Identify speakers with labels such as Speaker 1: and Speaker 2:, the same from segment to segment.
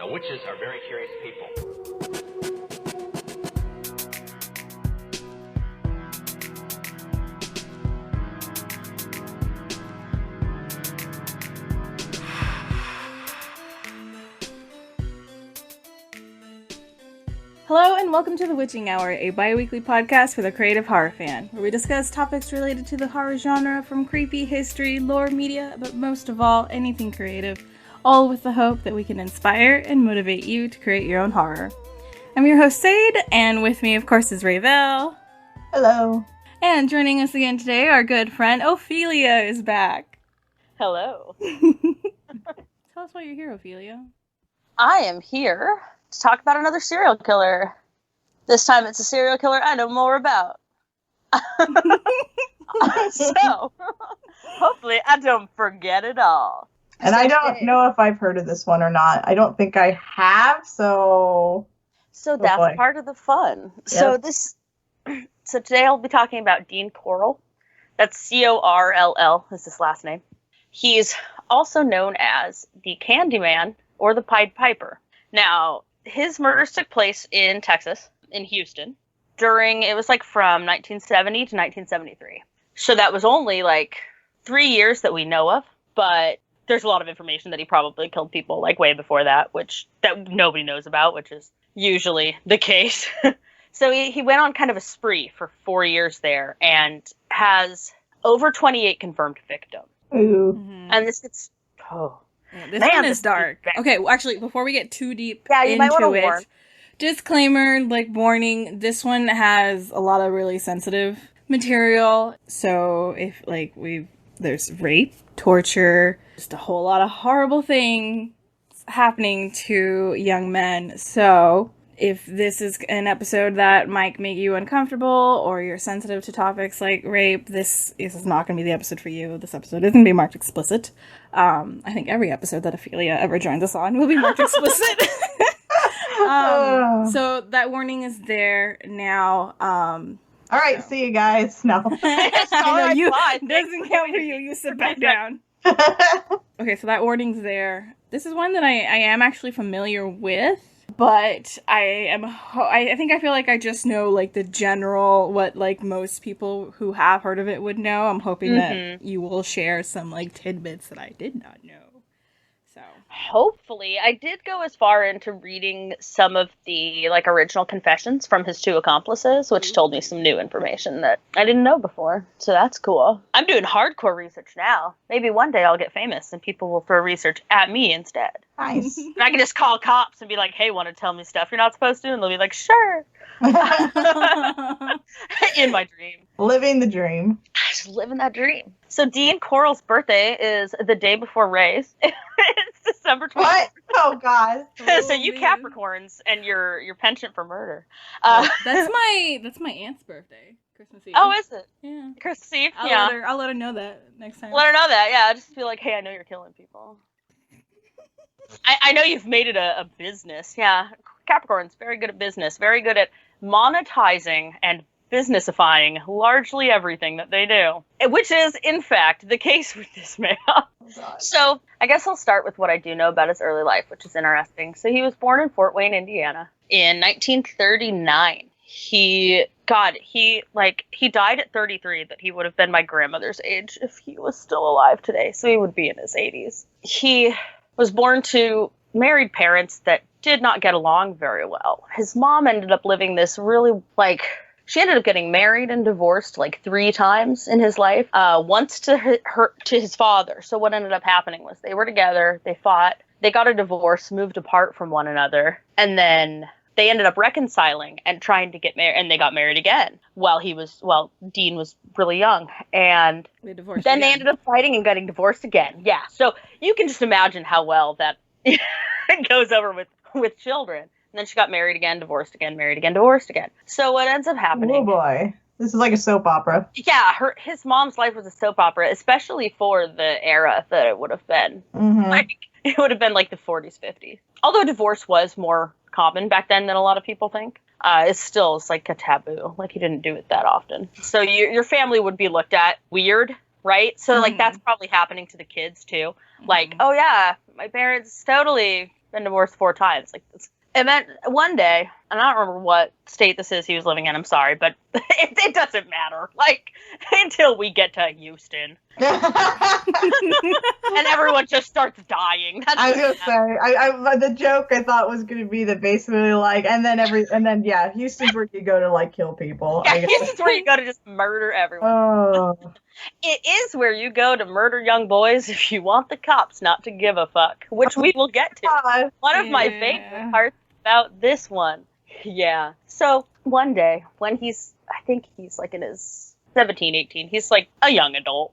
Speaker 1: Now, witches are very curious people.
Speaker 2: Hello and welcome to The Witching Hour, a bi-weekly podcast for the creative horror fan, where we discuss topics related to the horror genre from creepy, history, lore, media, but most of all, anything creative, all with the hope that we can inspire and motivate you to create your own horror. I'm your host, Sade, and with me, of course, is Ravel.
Speaker 3: Hello.
Speaker 2: And joining us again today, our good friend, Ophelia, is back.
Speaker 4: Hello.
Speaker 2: Tell us why you're here, Ophelia.
Speaker 4: I am here to talk about another serial killer. This time it's a serial killer I know more about. So, hopefully I don't forget it all.
Speaker 3: And I don't know if I've heard of this one or not. I don't think I have, so
Speaker 4: That's
Speaker 3: boy.
Speaker 4: part of the fun.
Speaker 3: Yep.
Speaker 4: So today I'll be talking about Dean Corll. That's Corll is his last name. He's also known as the Candyman or the Pied Piper. Now, his murders took place in Texas, in Houston, it was from 1970 to 1973. So that was only 3 years that we know of, but there's a lot of information that he probably killed people way before that, that nobody knows about, which is usually the case. So he went on kind of a spree for 4 years there and has over 28 confirmed victims.
Speaker 3: ooh.
Speaker 2: Mm-hmm.
Speaker 4: And this gets...
Speaker 2: Yeah, this
Speaker 4: Man,
Speaker 2: one
Speaker 4: this
Speaker 2: is dark.
Speaker 4: is bad.
Speaker 2: Okay, well, actually, before we get too deep
Speaker 4: you might
Speaker 2: into
Speaker 4: want to warn.
Speaker 2: it, disclaimer, warning, this one has a lot of really sensitive material. So if there's rape, torture, just a whole lot of horrible things happening to young men. So if this is an episode that might make you uncomfortable or you're sensitive to topics like rape, this is not going to be the episode for you. This episode is going to be marked explicit. I think every episode that Ophelia ever joins us on will be marked explicit. So that warning is there now.
Speaker 3: All right, see you guys. No.
Speaker 2: Doesn't count for you. You sit back down. Okay, so that warning's there. This is one that I am actually familiar with, but I feel like I just know the general what most people who have heard of it would know. I'm hoping that you will share some tidbits that I did not know. So
Speaker 4: Hopefully. I did go as far into reading some of the original confessions from his two accomplices, which told me some new information that I didn't know before. So that's cool. I'm doing hardcore research now. Maybe one day I'll get famous and people will throw research at me instead.
Speaker 3: Nice.
Speaker 4: And I can just call cops and be like, hey, want to tell me stuff you're not supposed to? And they'll be like, sure. In my dream.
Speaker 3: Living the dream.
Speaker 4: Just living that dream. So Dean Corll's birthday is the day before Ray's. It's December 24th.
Speaker 3: What? Oh, God.
Speaker 4: So you Capricorns and your penchant for murder.
Speaker 2: that's my aunt's birthday, Christmas Eve.
Speaker 4: Oh, is it?
Speaker 2: Yeah.
Speaker 4: Christmas Eve?
Speaker 2: I'll let her know that next time.
Speaker 4: Let her know that, yeah. Just be like, hey, I know you're killing people. I know you've made it a business. Yeah. Capricorn's very good at business, very good at monetizing and businessifying largely everything that they do, which is, in fact, the case with this man. So I guess I'll start with what I do know about his early life, which is interesting. So he was born in Fort Wayne, Indiana in 1939. He died at 33, but he would have been my grandmother's age if he was still alive today. So he would be in his 80s. He was born to married parents that did not get along very well. His mom ended up living this really, she ended up getting married and divorced 3 times in his life. Once to his father. So what ended up happening was they were together, they fought, they got a divorce, moved apart from one another, and then they ended up reconciling and trying to get married, and they got married again Dean was really young, and then they ended up fighting and getting divorced again. Yeah, so you can just imagine how well that goes over with children. And then she got married again, divorced again, married again, divorced again. So what ends up happening...
Speaker 3: Oh, boy. This is like a soap opera.
Speaker 4: Yeah, his mom's life was a soap opera, especially for the era that it would have been.
Speaker 3: Mm-hmm.
Speaker 4: It would have been the 40s, 50s. Although divorce was more common back then than a lot of people think. It's still a taboo. You didn't do it that often. So your family would be looked at weird, right? So that's probably happening to the kids too. Oh yeah, my parents totally been divorced 4 times. Like this. And then one day, and I don't remember what state this is he was living in, I'm sorry, but it doesn't matter. Like, until we get to Houston. And everyone just starts dying. That's
Speaker 3: I was gonna say, I the joke I thought was gonna be that basically like, and then Houston's where you go to like kill people.
Speaker 4: Yeah,
Speaker 3: I guess.
Speaker 4: Houston's where you go to just murder everyone.
Speaker 3: Oh,
Speaker 4: It is where you go to murder young boys if you want the cops not to give a fuck, which we will get to.
Speaker 3: God.
Speaker 4: One of my favorite parts about this one. Yeah. So one day when I think he's like in his 17, 18, he's like a young adult.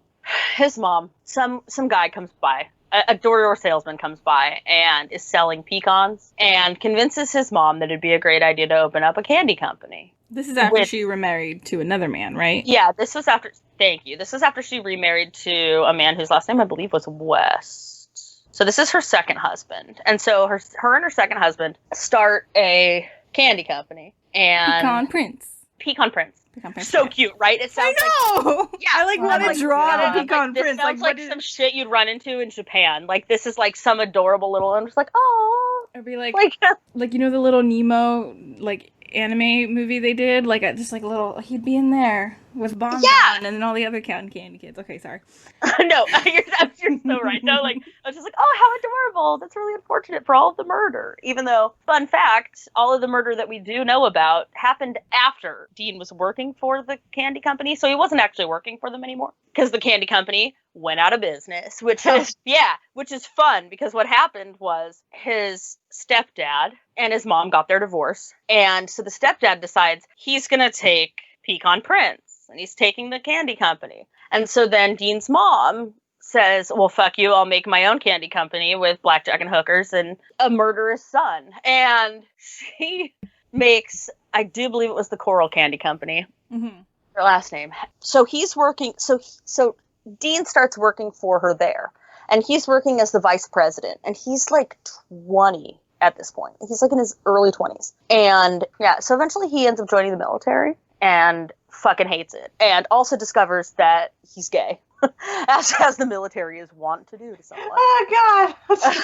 Speaker 4: His mom, some guy comes by, a door-to-door salesman comes by and is selling pecans and convinces his mom that it'd be a great idea to open up a candy company.
Speaker 2: This is after she remarried to another man, right?
Speaker 4: Yeah, this was after, thank you. This was after she remarried to a man whose last name I believe was West. So this is her second husband. And so her and her second husband start a candy company. And
Speaker 2: Pecan Prince.
Speaker 4: Pecan Prince.
Speaker 2: Pecan Prince.
Speaker 4: So cute, right? It sounds
Speaker 2: I know!
Speaker 4: yeah.
Speaker 2: I want to draw the Pecan
Speaker 4: this
Speaker 2: Prince.
Speaker 4: sounds like some shit you'd run into in Japan. Like, this is like some adorable little, I'm just like, oh.
Speaker 2: It'd be like you know the little Nemo, like, anime movie they did? Like, just like a little, he'd be in there with Bon and then all the other cotton candy kids. Okay, sorry.
Speaker 4: No, you're so right. No, like, I was just like, oh, how adorable. That's really unfortunate for all of the murder. Even though, fun fact, all of the murder that we do know about happened after Dean was working for the candy company. So he wasn't actually working for them anymore because the candy company went out of business, which is fun because what happened was his stepdad and his mom got their divorce. And so the stepdad decides he's going to take Pecan Prince. And he's taking the candy company. And so then Dean's mom says, well, fuck you, I'll make my own candy company with blackjack and hookers and a murderous son. And she makes, I do believe it was the Corll Candy Company, her last name. So he's working, so Dean starts working for her there. And he's working as the vice president. And he's like 20 at this point. He's like in his early 20s. And yeah, so eventually he ends up joining the military. And fucking hates it. And also discovers that he's gay. as the military is wont to do to someone.
Speaker 3: Oh, God.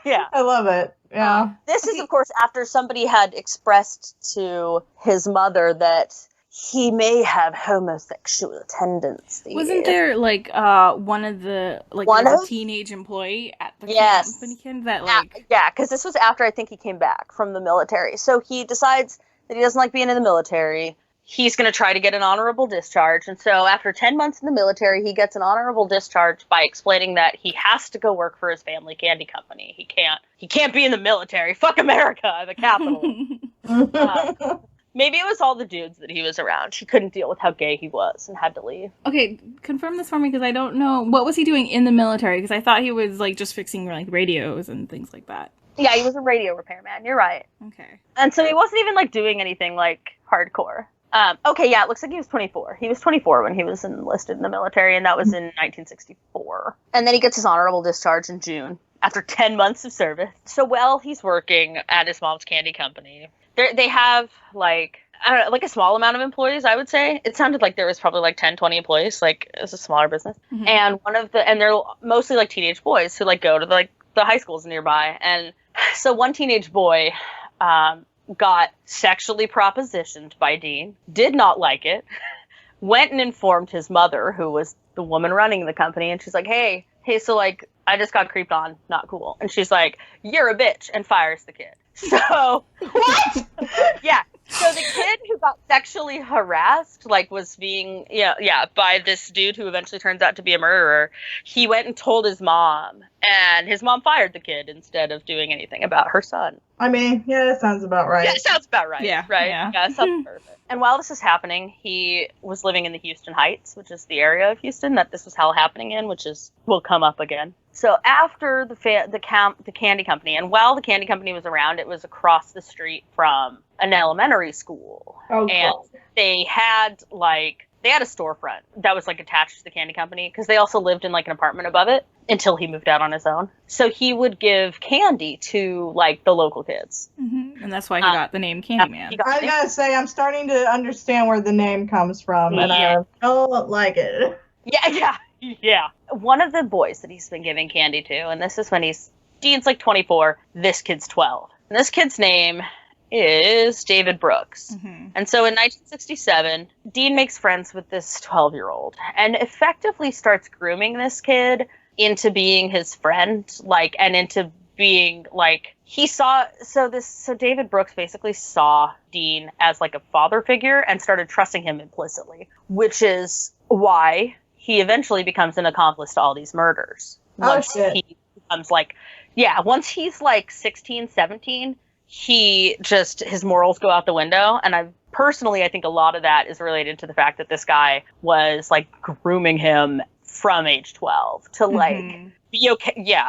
Speaker 4: Yeah.
Speaker 3: I love it. Yeah.
Speaker 4: This is, of course, after somebody had expressed to his mother that he may have homosexual tendencies.
Speaker 2: Wasn't there, like, one of the, like, a teenage employee at the company that, like...
Speaker 4: Yeah, because this was after I think he came back from the military. So he decides that he doesn't like being in the military. He's going to try to get an honorable discharge. And so after 10 months in the military, he gets an honorable discharge by explaining that he has to go work for his family candy company. He can't be in the military. Fuck America, the capital. Maybe it was all the dudes that he was around. He couldn't deal with how gay he was and had to leave.
Speaker 2: Okay, confirm this for me because I don't know. What was he doing in the military? Because I thought he was, like, just fixing, like, radios and things like that.
Speaker 4: Yeah, he was a radio repairman. You're right.
Speaker 2: Okay.
Speaker 4: And so he wasn't even, like, doing anything, like, hardcore. Okay, yeah, it looks like he was 24. He was 24 when he was enlisted in the military, and that was in 1964. And then he gets his honorable discharge in June after 10 months of service. So while he's working at his mom's candy company, they have, like, I don't know, like a small amount of employees, I would say. It sounded like there was probably like 10, 20 employees. Like, it was a smaller business. Mm-hmm. And they're mostly like teenage boys who like go to the high schools nearby. And so one teenage boy, got sexually propositioned by Dean, did not like it, went and informed his mother, who was the woman running the company, and she's like, hey, so like, I just got creeped on, not cool. And she's like, you're a bitch, and fires the kid. So, what? Yeah. So the kid who got sexually harassed, like, was being, by this dude who eventually turns out to be a murderer, he went and told his mom, and his mom fired the kid instead of doing anything about her son.
Speaker 3: I mean, yeah, that sounds about right.
Speaker 4: Yeah, it sounds about right.
Speaker 2: Yeah.
Speaker 4: Right?
Speaker 2: Yeah,
Speaker 4: sounds perfect. And while this is happening, he was living in the Houston Heights, which is the area of Houston that this was all happening in, will come up again. So after the candy company, and while the candy company was around, it was across the street from an elementary school.
Speaker 3: Oh,
Speaker 4: and
Speaker 3: cool.
Speaker 4: They had a storefront that was like attached to the candy company because they also lived in like an apartment above it until he moved out on his own. So he would give candy to like the local kids.
Speaker 2: Mm-hmm. And that's why he got the name Candyman.
Speaker 3: I gotta say, I'm starting to understand where the name comes from, and I don't like it.
Speaker 4: Yeah. One of the boys that he's been giving candy to, and this is when he's Dean's like 24. This kid's 12. And this kid's name is David Brooks.
Speaker 2: Mm-hmm.
Speaker 4: And so in 1967, Dean makes friends with this 12-year-old and effectively starts grooming this kid into being his friend, like, and into being like, so David Brooks basically saw Dean as like a father figure and started trusting him implicitly, which is why he eventually becomes an accomplice to all these murders. Once he becomes like, once he's like 16, 17, his morals go out the window. And I think a lot of that is related to the fact that this guy was like grooming him from age 12 to like be okay.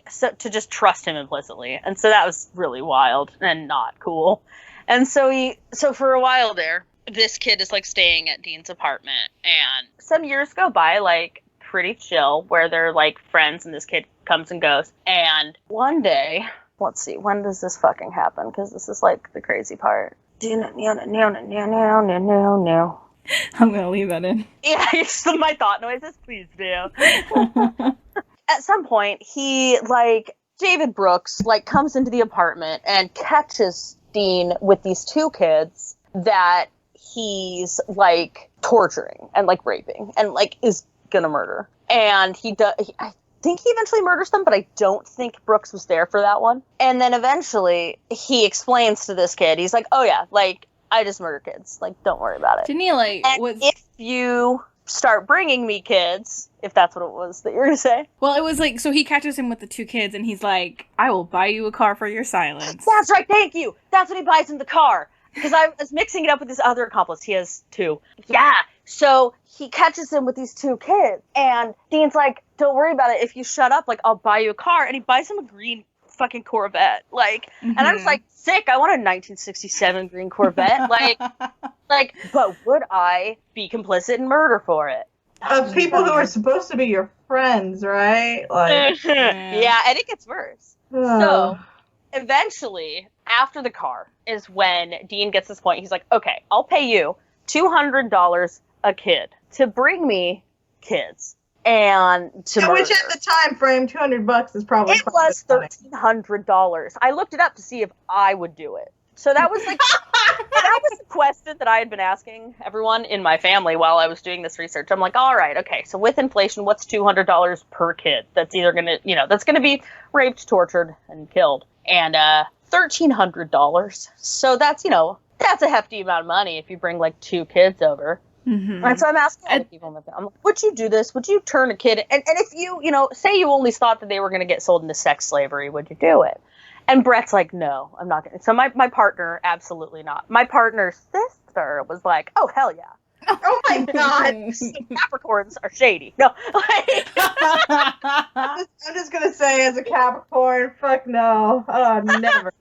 Speaker 4: So to just trust him implicitly. And so that was really wild and not cool. And so for a while there, this kid is like staying at Dean's apartment, and some years go by like pretty chill where they're like friends and this kid comes and goes. And one day, let's see, when does this fucking happen? Because this is like the crazy part.
Speaker 2: I'm gonna leave that in.
Speaker 4: Yeah, it's my thought noises, please do. At some point, David Brooks, comes into the apartment and catches Dean with these two kids that he's, torturing and, raping and, is gonna murder. And I think he eventually murders them, but I don't think Brooks was there for that one. And then eventually, he explains to this kid, he's like, oh yeah, I just murder kids. Don't worry about it.
Speaker 2: Didn't he,
Speaker 4: if you start bringing me kids, if that's what it was that you were going to say.
Speaker 2: Well, it was so he catches him with the two kids, and he's like, I will buy you a car for your silence.
Speaker 4: That's right, thank you! That's what he buys him the car. Because I was mixing it up with his other accomplice. He has two. Yeah, so he catches him with these two kids, and Dean's like, don't worry about it. If you shut up, I'll buy you a car. And he buys him a green fucking Corvette. And I was like, sick, I want a 1967 green Corvette. But would I be complicit in murder for it?
Speaker 3: Of people who are supposed to be your friends, right?
Speaker 4: Yeah, and it gets worse. So, eventually, after the car is when Dean gets this point. He's like, okay, I'll pay you $200 a kid to bring me kids. And to murder.
Speaker 3: Which at the time frame, $200 is probably.
Speaker 4: It was $1,300. I looked it up to see if I would do it. So that was that was the question that I had been asking everyone in my family while I was doing this research. I'm like, all right, okay. So with inflation, what's $200 per kid? That's either gonna, that's gonna be raped, tortured, and killed. And $1,300. So that's that's a hefty amount of money if you bring two kids over.
Speaker 2: Mm-hmm.
Speaker 4: And so I'm asking other people in my family, I'm like, would you do this? Would you turn a kid? And if you, say you only thought that they were going to get sold into sex slavery, would you do it? And Brett's like, no, I'm not going to. So my partner, absolutely not. My partner's sister was like, oh, hell yeah.
Speaker 3: Oh my God.
Speaker 4: Capricorns are shady. No.
Speaker 3: I'm just going to say, as a Capricorn, fuck no. Oh, never.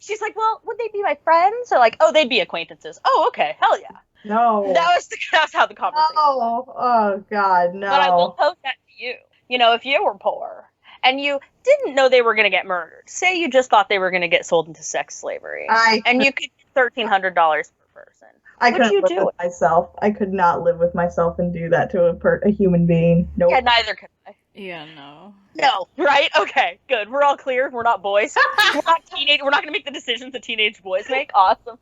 Speaker 4: She's like, well, would they be my friends? Or oh, they'd be acquaintances. Oh, okay. Hell yeah.
Speaker 3: No.
Speaker 4: That's how the conversation
Speaker 3: Oh, God, no.
Speaker 4: But I will pose that to you. If you were poor and you didn't know they were going to get murdered, say you just thought they were going to get sold into sex slavery, and you could get $1,300 per person.
Speaker 3: I couldn't live with myself. I could not live with myself and do that to a human being. Nope.
Speaker 4: Yeah, neither could I.
Speaker 2: Yeah, no.
Speaker 4: No, right? Okay, good. We're all clear. We're not boys. We're not teenage. We're not going to make the decisions that teenage boys make. Awesome.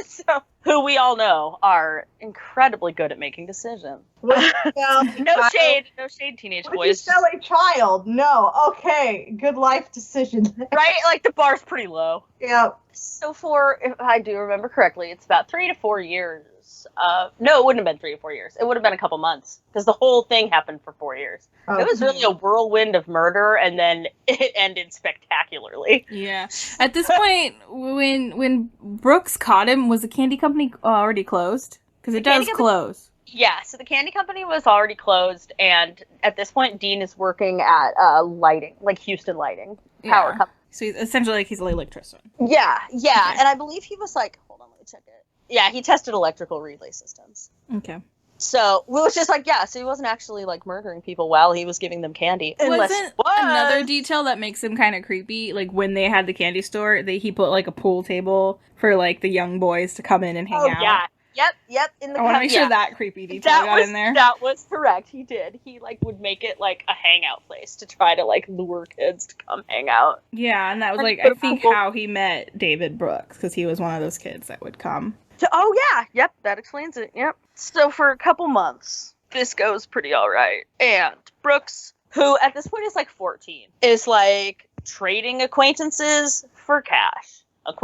Speaker 4: So, who we all know are incredibly good at making decisions. No shade, teenage boys.
Speaker 3: You sell a child? No. Okay, good life decision.
Speaker 4: Right? The bar's pretty low.
Speaker 3: Yep.
Speaker 4: So if I do remember correctly, it's about 3 to 4 years. No, it wouldn't have been 3 to 4 years. It would have been a couple months because the whole thing happened for 4 years. Okay. It was really a whirlwind of murder, and then it ended spectacularly.
Speaker 2: Yeah. At this point, when Brooks caught him, was the candy company already closed? Because it does close.
Speaker 4: Yeah, so the candy company was already closed, and at this point, Dean is working at lighting, Houston Lighting Power Company.
Speaker 2: So he's essentially he's an electrician.
Speaker 4: Yeah, okay. And I believe he was hold on, let me check it. Yeah, he tested electrical relay systems.
Speaker 2: Okay.
Speaker 4: So, we was just so he wasn't actually, murdering people while he was giving them candy.
Speaker 2: Wasn't another detail that makes him kind of creepy, when they had the candy store, he put, a pool table for, the young boys to come in and hang out.
Speaker 4: Yeah. Yep. In the
Speaker 2: I want to make sure that creepy detail got in there.
Speaker 4: That was correct. He did. He like would make it like a hangout place to try to like lure kids to come hang out.
Speaker 2: Yeah, and that was like I think how he met David Brooks, because he was one of those kids that would come.
Speaker 4: Oh yeah, yep, that explains it. Yep. So for a couple months, this goes pretty all right, and Brooks, who at this point is like 14, is like trading acquaintances for cash. And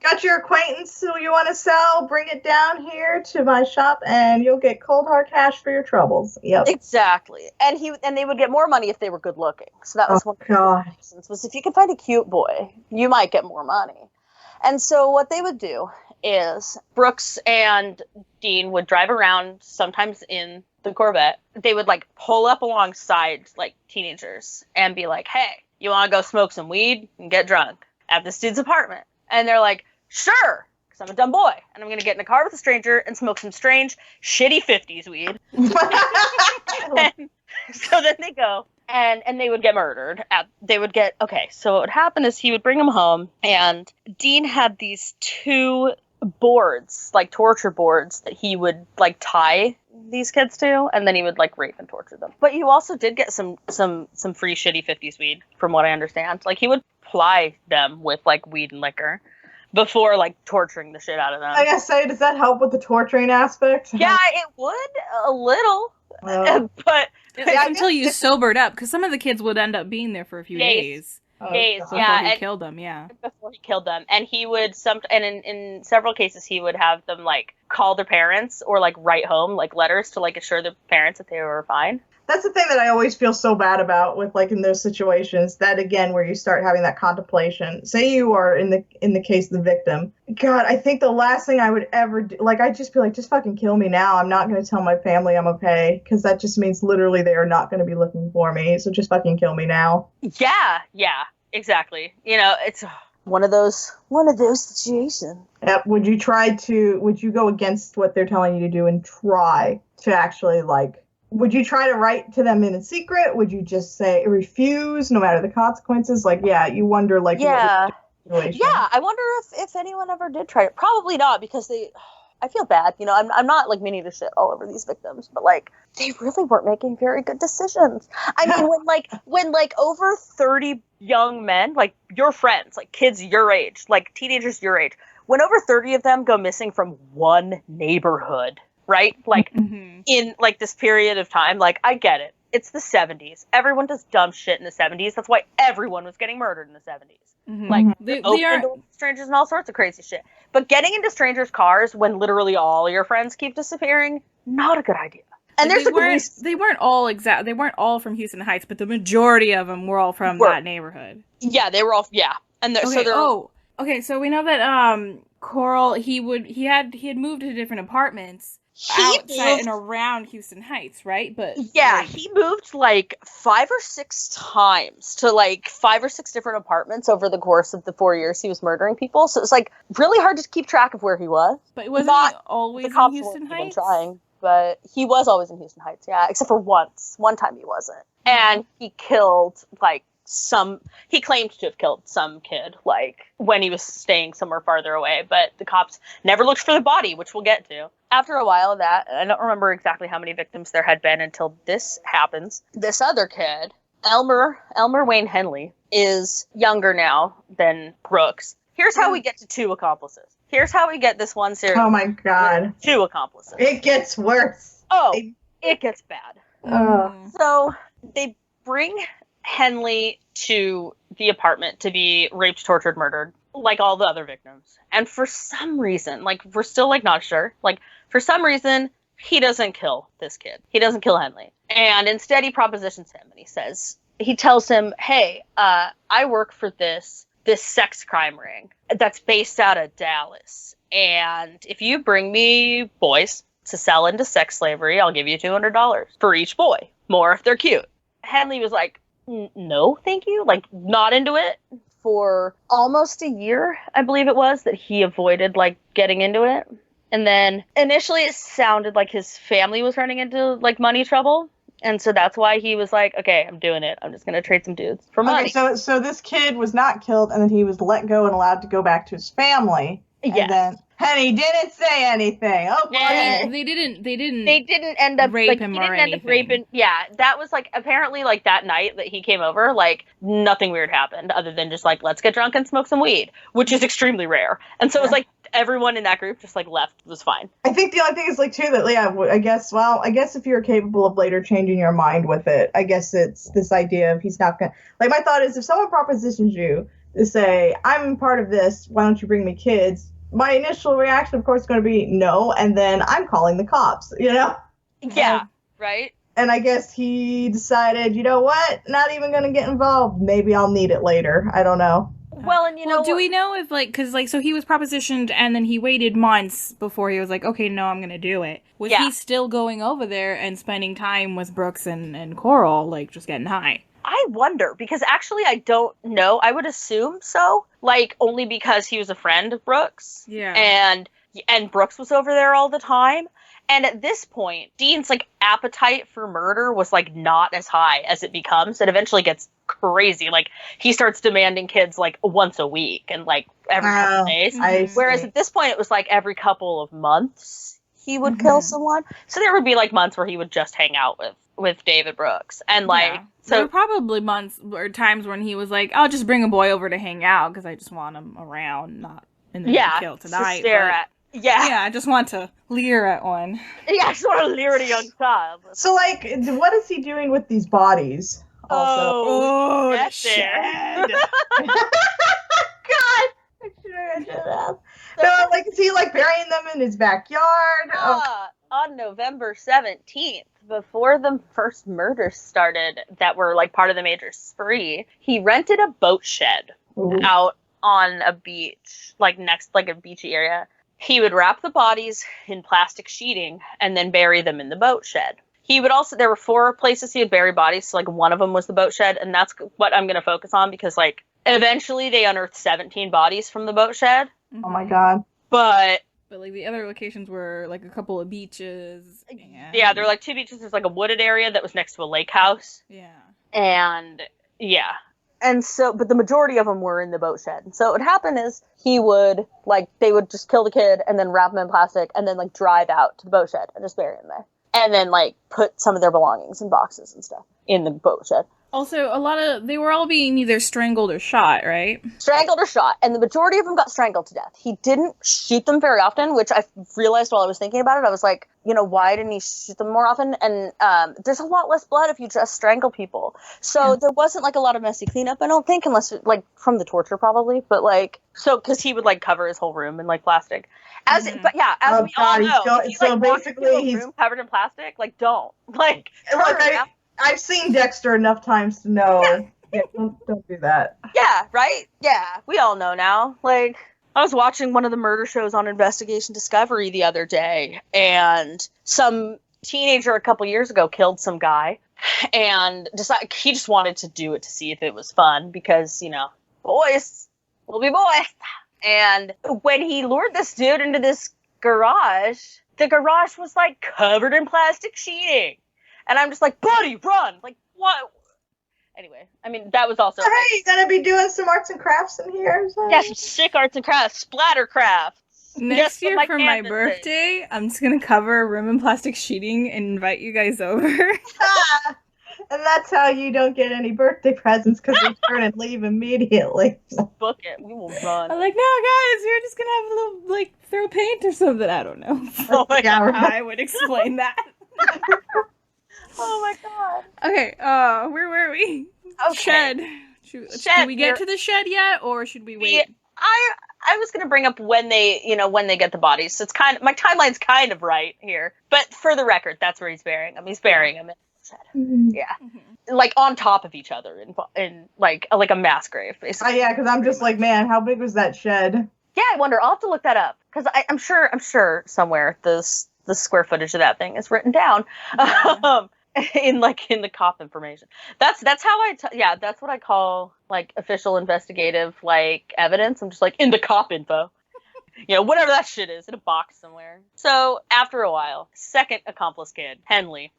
Speaker 3: Got your acquaintance who you want to sell? Bring it down here to my shop, and you'll get cold hard cash for your troubles. Yep.
Speaker 4: exactly. And they would get more money if they were good looking. So that was one of the reasons, was if you could find a cute boy, you might get more money. And so what they would do is Brooks and Dean would drive around, sometimes in the Corvette. They would like pull up alongside like teenagers and be like, hey, you want to go smoke some weed and get drunk at this dude's apartment? And they're like, sure, because I'm a dumb boy, and I'm going to get in a car with a stranger and smoke some strange, shitty 50s weed. And so then they go, and they would get murdered. So what would happen is he would bring them home, and Dean had these 2 boards, like torture boards, that he would like tie these kids to, and then he would like rape and torture them. But you also did get some free shitty 50s weed, from what I understand. Like he would ply them with like weed and liquor before like torturing the shit out of them.
Speaker 3: I gotta say, does that help with the torturing aspect?
Speaker 4: Yeah, it would a little, but
Speaker 2: until you sobered up, because some of the kids would end up being there for a few days.
Speaker 4: Days,
Speaker 2: Before
Speaker 4: yeah.
Speaker 2: he killed them, yeah.
Speaker 4: Before he killed them. And he would in several cases he would have them like call their parents or like write home like letters to like assure the parents that they were fine.
Speaker 3: That's the thing that I always feel so bad about with like in those situations, that again where you start having that contemplation. Say you are in the case of the victim. God, I think the last thing I would ever do, like I'd just be like, just fucking kill me now. I'm not going to tell my family I'm okay, because that just means literally they are not going to be looking for me. So just fucking kill me now.
Speaker 4: Yeah, exactly. You know, it's one of those situations.
Speaker 3: Yep. Would you go against what they're telling you to do and try to actually like? Would you try to write to them in secret? Would you just say refuse no matter the consequences? Like, yeah, you wonder, like,
Speaker 4: yeah,
Speaker 3: what
Speaker 4: yeah. I wonder if anyone ever did try it. Probably not, because I feel bad. You know, I'm not like meaning to shit all over these victims, but like they really weren't making very good decisions. I mean, when over 30 young men, like your friends, like kids your age, like teenagers your age, when over 30 of them go missing from one neighborhood. Right? Like, in, like, this period of time, like, I get it. It's the 70s. Everyone does dumb shit in the 70s. That's why everyone was getting murdered in the 70s.
Speaker 2: Mm-hmm.
Speaker 4: Like,
Speaker 2: they
Speaker 4: into strangers and all sorts of crazy shit. But getting into strangers' cars when literally all your friends keep disappearing, not a good idea. And
Speaker 2: they weren't all from Houston Heights, but the majority of them were all from that neighborhood.
Speaker 4: Yeah, they were all, yeah. And
Speaker 2: okay, so we know that, Corll, he had moved to different apartments. Outside and around Houston Heights, right? But
Speaker 4: yeah, he moved like 5 or 6 times to like 5 or 6 different apartments over the course of the 4 years he was murdering people. So it's like really hard to keep track of where he was.
Speaker 2: But wasn't he always in Houston Heights?
Speaker 4: Trying, but he was always in Houston Heights, yeah, except for once. One time he wasn't, and he killed like he claimed to have killed some kid, like, when he was staying somewhere farther away, but the cops never looked for the body, which we'll get to. After a while of that, I don't remember exactly how many victims there had been until this happens. This other kid, Elmer Wayne Henley, is younger now than Brooks. Here's how we get to 2 accomplices. Here's how we get this one series.
Speaker 3: Oh my God.
Speaker 4: 2 accomplices.
Speaker 3: It gets worse.
Speaker 4: Oh, it gets bad. So they bring Henley to the apartment to be raped, tortured, murdered, like all the other victims. And for some reason, like, we're still, like, not sure. Like, for some reason, he doesn't kill this kid. He doesn't kill Henley. And instead, he propositions him, and he tells him, hey, I work for this sex crime ring that's based out of Dallas. And if you bring me boys to sell into sex slavery, I'll give you $200 for each boy. More if they're cute. Henley was like, no, thank you. Like, not into it. For almost a year, I believe it was, that he avoided, like, getting into it. And then initially it sounded like his family was running into, like, money trouble. And so that's why he was like, okay, I'm doing it. I'm just going to trade some dudes for money.
Speaker 3: Okay, so this kid was not killed, and then he was let go and allowed to go back to his family. And then, Henny didn't say anything. Oh,
Speaker 4: Yeah.
Speaker 3: boy.
Speaker 2: They didn't
Speaker 4: end up
Speaker 2: rape
Speaker 4: like,
Speaker 2: him
Speaker 4: he
Speaker 2: or
Speaker 4: didn't end up
Speaker 2: anything.
Speaker 4: raping. Yeah, that was like apparently like that night that he came over, like nothing weird happened other than just like let's get drunk and smoke some weed, which is extremely rare. And so it was like everyone in that group just like left, was fine.
Speaker 3: I think the only thing is like too that I guess if you're capable of later changing your mind with it, I guess it's this idea of he's not gonna, like, my thought is if someone propositions you to say I'm part of this, why don't you bring me kids? My initial reaction, of course, is going to be no, and then I'm calling the cops,
Speaker 4: Yeah, right.
Speaker 3: And I guess he decided, you know what, not even going to get involved. Maybe I'll need it later. I don't know.
Speaker 4: Well, and you know,
Speaker 2: do we know if, like, because, like, so he was propositioned and then he waited months before he was like, okay, no, I'm going to do it. Was he still going over there and spending time with Brooks and Corll, like, just getting high?
Speaker 4: I wonder, because actually I don't know. I would assume so, like, only because he was a friend of Brooks.
Speaker 2: Yeah.
Speaker 4: And Brooks was over there all the time. And at this point, Dean's, like, appetite for murder was, like, not as high as it becomes. It eventually gets crazy. Like, he starts demanding kids, like, once a week and, like, every couple of days. Whereas at this point, it was, like, every couple of months he would kill someone. So there would be, like, months where he would just hang out with David Brooks. And, like, so
Speaker 2: there were probably months or times when he was like, I'll just bring a boy over to hang out because I just want him around, not in the kill tonight.
Speaker 4: To stare at.
Speaker 2: Yeah, I just want to leer at one.
Speaker 4: Yeah, I just want to leer at a young child.
Speaker 3: So, like, what is he doing with these bodies? Also?
Speaker 2: Oh,
Speaker 4: that's
Speaker 2: shed.
Speaker 3: God, I should have. No, like, is he like burying them in his backyard?
Speaker 4: On November 17th, before the first murders started that were like part of the major spree, he rented a boat shed out on a beach, like next, like a beachy area. He would wrap the bodies in plastic sheeting and then bury them in the boat shed. He would also, there were 4 places he would bury bodies, so like one of them was the boat shed, and that's what I'm going to focus on because like eventually they unearthed 17 bodies from the boat shed.
Speaker 3: Oh my God.
Speaker 4: But
Speaker 2: like the other locations were like a couple of beaches.
Speaker 4: Yeah, there were like 2 beaches. There's like a wooded area that was next to a lake house.
Speaker 2: Yeah.
Speaker 4: And yeah. And so, but the majority of them were in the boat shed. And so what would happen is he would, like, they would just kill the kid and then wrap him in plastic and then, like, drive out to the boat shed and just bury him there. And then, like, put some of their belongings in boxes and stuff in the boat shed.
Speaker 2: Also, they were all being either strangled or shot, right?
Speaker 4: Strangled or shot. And the majority of them got strangled to death. He didn't shoot them very often, which I realized while I was thinking about it. I was like, you know, why didn't he shoot them more often? And there's a lot less blood if you just strangle people. So there wasn't, like, a lot of messy cleanup, I don't think, unless, like, from the torture probably. But, like, so, because he would, like, cover his whole room in, like, plastic. But yeah, as we all know, if you, like, basically walk into a room covered in plastic, like, don't. Like,
Speaker 3: I've seen Dexter enough times to know. Yeah, don't do that.
Speaker 4: Yeah, right? Yeah, we all know now. Like, I was watching one of the murder shows on Investigation Discovery the other day, and some teenager a couple years ago killed some guy, and he just wanted to do it to see if it was fun, because, you know, boys will be boys. And when he lured this dude into this garage, the garage was, like, covered in plastic sheeting. And I'm just like, buddy, run! Like, what? Anyway, I mean, that was also...
Speaker 3: Hey, you gonna be doing some arts and crafts in here?
Speaker 4: Yeah, some sick arts and crafts. Splatter crafts.
Speaker 2: Next year for my birthday, I'm just gonna cover a room in plastic sheeting and invite you guys over.
Speaker 3: And that's how you don't get any birthday presents, because we turn and leave immediately.
Speaker 4: Book it. We will run.
Speaker 2: I'm like, no, guys, we're just gonna have a little, like, throw paint or something. I don't know.
Speaker 4: Oh my God.
Speaker 2: I would explain that.
Speaker 4: Oh my God.
Speaker 2: Okay, where were we?
Speaker 4: Okay.
Speaker 2: Shed. Should we get to the shed yet, or should we wait?
Speaker 4: I was gonna bring up when they get the bodies. So it's my timeline's kind of right here. But for the record, that's where he's burying them. He's burying them in the shed.
Speaker 3: Mm-hmm.
Speaker 4: Yeah. Mm-hmm. Like on top of each other in like a mass grave, basically.
Speaker 3: Oh yeah, because I'm just like, man, how big was that shed?
Speaker 4: Yeah, I wonder. I'll have to look that up, because I'm sure somewhere the square footage of that thing is written down. Yeah. In the cop information. That's how that's what I call, like, official investigative, like, evidence. I'm just like, in the cop info. You know, whatever that shit is, in a box somewhere. So after a while, second accomplice kid, Henley,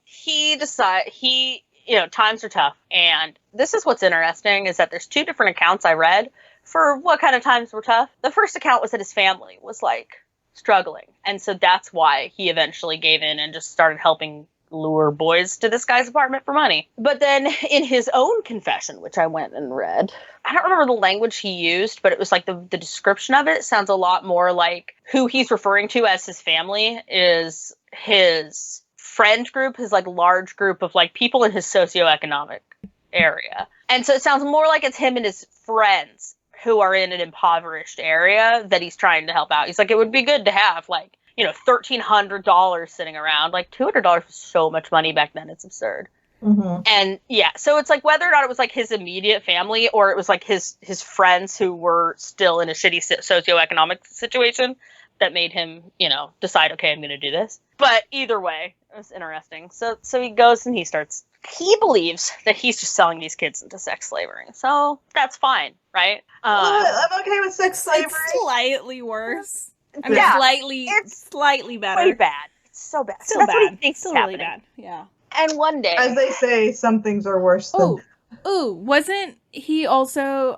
Speaker 4: times are tough. And this is what's interesting, is that there's 2 different accounts I read for what kind of times were tough. The first account was that his family was like struggling. And so that's why he eventually gave in and just started helping lure boys to this guy's apartment for money. But then in his own confession, which I went and read, I don't remember the language he used, but it was like the description of it sounds a lot more like who he's referring to as his family is his friend group, his like large group of like people in his socioeconomic area. And so it sounds more like it's him and his friends who are in an impoverished area that he's trying to help out. He's like, it would be good to have like, you know, $1,300 sitting around. Like $200 was so much money back then. It's absurd.
Speaker 3: Mm-hmm.
Speaker 4: And yeah, so it's like whether or not it was like his immediate family or it was like his friends who were still in a shitty socioeconomic situation that made him, you know, decide, okay, I'm going to do this. But either way, it was interesting. So he goes and he believes that he's just selling these kids into sex slavery. So that's fine, right?
Speaker 3: I'm okay with sex slavery.
Speaker 2: It's slightly worse. I mean,
Speaker 4: Yeah,
Speaker 2: slightly better.
Speaker 4: Way bad. It's so bad.
Speaker 2: Still
Speaker 4: so that's
Speaker 2: bad.
Speaker 4: what he thinks
Speaker 2: Still
Speaker 4: is
Speaker 2: really
Speaker 4: happening.
Speaker 2: bad. Yeah.
Speaker 4: And one day,
Speaker 3: As they say, some things are worse than...
Speaker 2: Wasn't he also,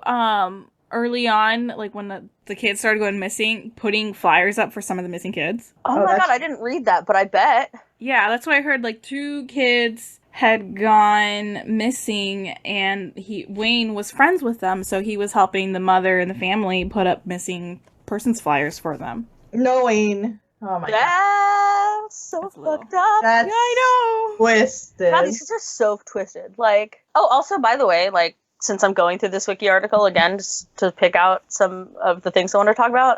Speaker 2: early on, like when the kids started going missing, putting flyers up for some of the missing kids?
Speaker 4: oh my god, I didn't read that, but I bet.
Speaker 2: Yeah, that's what I heard. Like 2 kids had gone missing, and Wayne was friends with them, so he was helping the mother and the family put up missing persons flyers for them.
Speaker 3: Knowing... Oh my god.
Speaker 4: That's so
Speaker 2: That's a little-
Speaker 4: fucked up.
Speaker 3: That's
Speaker 2: Yeah, I know.
Speaker 3: twisted.
Speaker 4: God, these kids are so twisted. Like, oh, also, by the way, like, since I'm going through this wiki article again, just to pick out some of the things I want to talk about,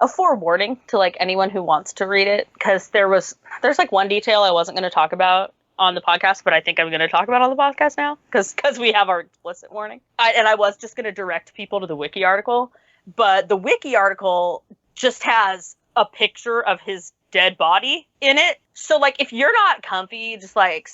Speaker 4: a forewarning to like anyone who wants to read it, because there's like one detail I wasn't going to talk about on the podcast, but I think I'm going to talk about on the podcast now, because we have our explicit warning. And I was just going to direct people to the wiki article, but the wiki article just has a picture of his dead body in it. So like if you're not comfy, just like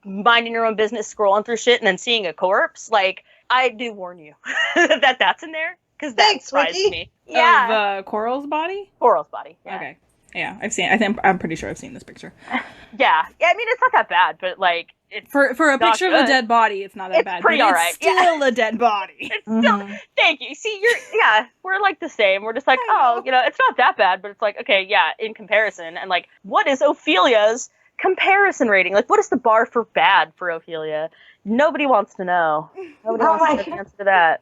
Speaker 4: minding your own business, scrolling through shit and then seeing a corpse, like I do warn you that that's in there, because that
Speaker 3: Thanks,
Speaker 4: surprised
Speaker 3: Wiki.
Speaker 4: me. Yeah,
Speaker 2: Of Coral's body?
Speaker 4: Coral's body. Yeah.
Speaker 2: Okay. Yeah, I'm pretty sure I've seen this picture.
Speaker 4: Yeah. I mean, it's not that bad, but like it's
Speaker 2: For a
Speaker 4: not
Speaker 2: picture of a
Speaker 4: good.
Speaker 2: dead body, it's not that
Speaker 4: It's
Speaker 2: bad.
Speaker 4: pretty
Speaker 2: but
Speaker 4: alright,
Speaker 2: It's still a dead body.
Speaker 4: It's still, thank you. See, we're like the same. We're just like, oh, you know, it's not that bad, but it's like, okay, yeah, in comparison. And like, what is Ophelia's comparison rating? Like, what is the bar for bad for Ophelia? Nobody wants to know. Nobody wants to know the answer to that.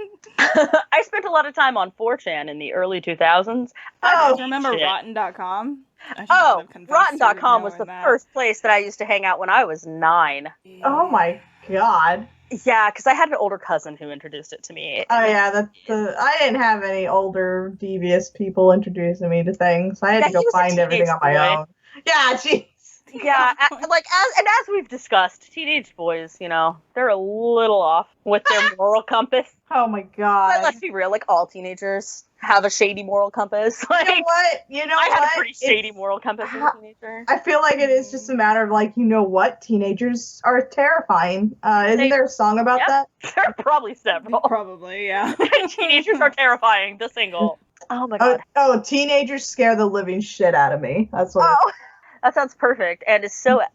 Speaker 4: I spent a lot of time on 4chan in the early 2000s.
Speaker 3: Oh,
Speaker 2: Do you remember
Speaker 4: shit.
Speaker 2: Rotten.com?
Speaker 4: Oh, Rotten.com was the first place that I used to hang out when I was 9.
Speaker 3: Oh my god.
Speaker 4: Yeah, because I had an older cousin who introduced it to me.
Speaker 3: Oh yeah, I didn't have any older devious people introducing me to things. I had
Speaker 4: Yeah,
Speaker 3: to go
Speaker 4: he was a
Speaker 3: find everything on my
Speaker 4: teenage boy.
Speaker 3: own. Yeah, jeez.
Speaker 4: Yeah, as we've discussed, teenage boys, you know, they're a little off with their moral compass.
Speaker 3: Oh my
Speaker 4: But
Speaker 3: god.
Speaker 4: let's be real, like all teenagers have a shady moral compass. Like,
Speaker 3: You know what? You know
Speaker 4: I
Speaker 3: what?
Speaker 4: had a pretty shady
Speaker 3: It's-
Speaker 4: moral compass as a teenager.
Speaker 3: I feel like it is just a matter of like, you know what? Teenagers are terrifying. Isn't there a song about
Speaker 4: Yep.
Speaker 3: that?
Speaker 4: There are probably several.
Speaker 2: Probably, yeah.
Speaker 4: Teenagers are terrifying. The single. Oh my god.
Speaker 3: Teenagers scare the living shit out of me. That's what.
Speaker 4: Oh, that sounds perfect, and it's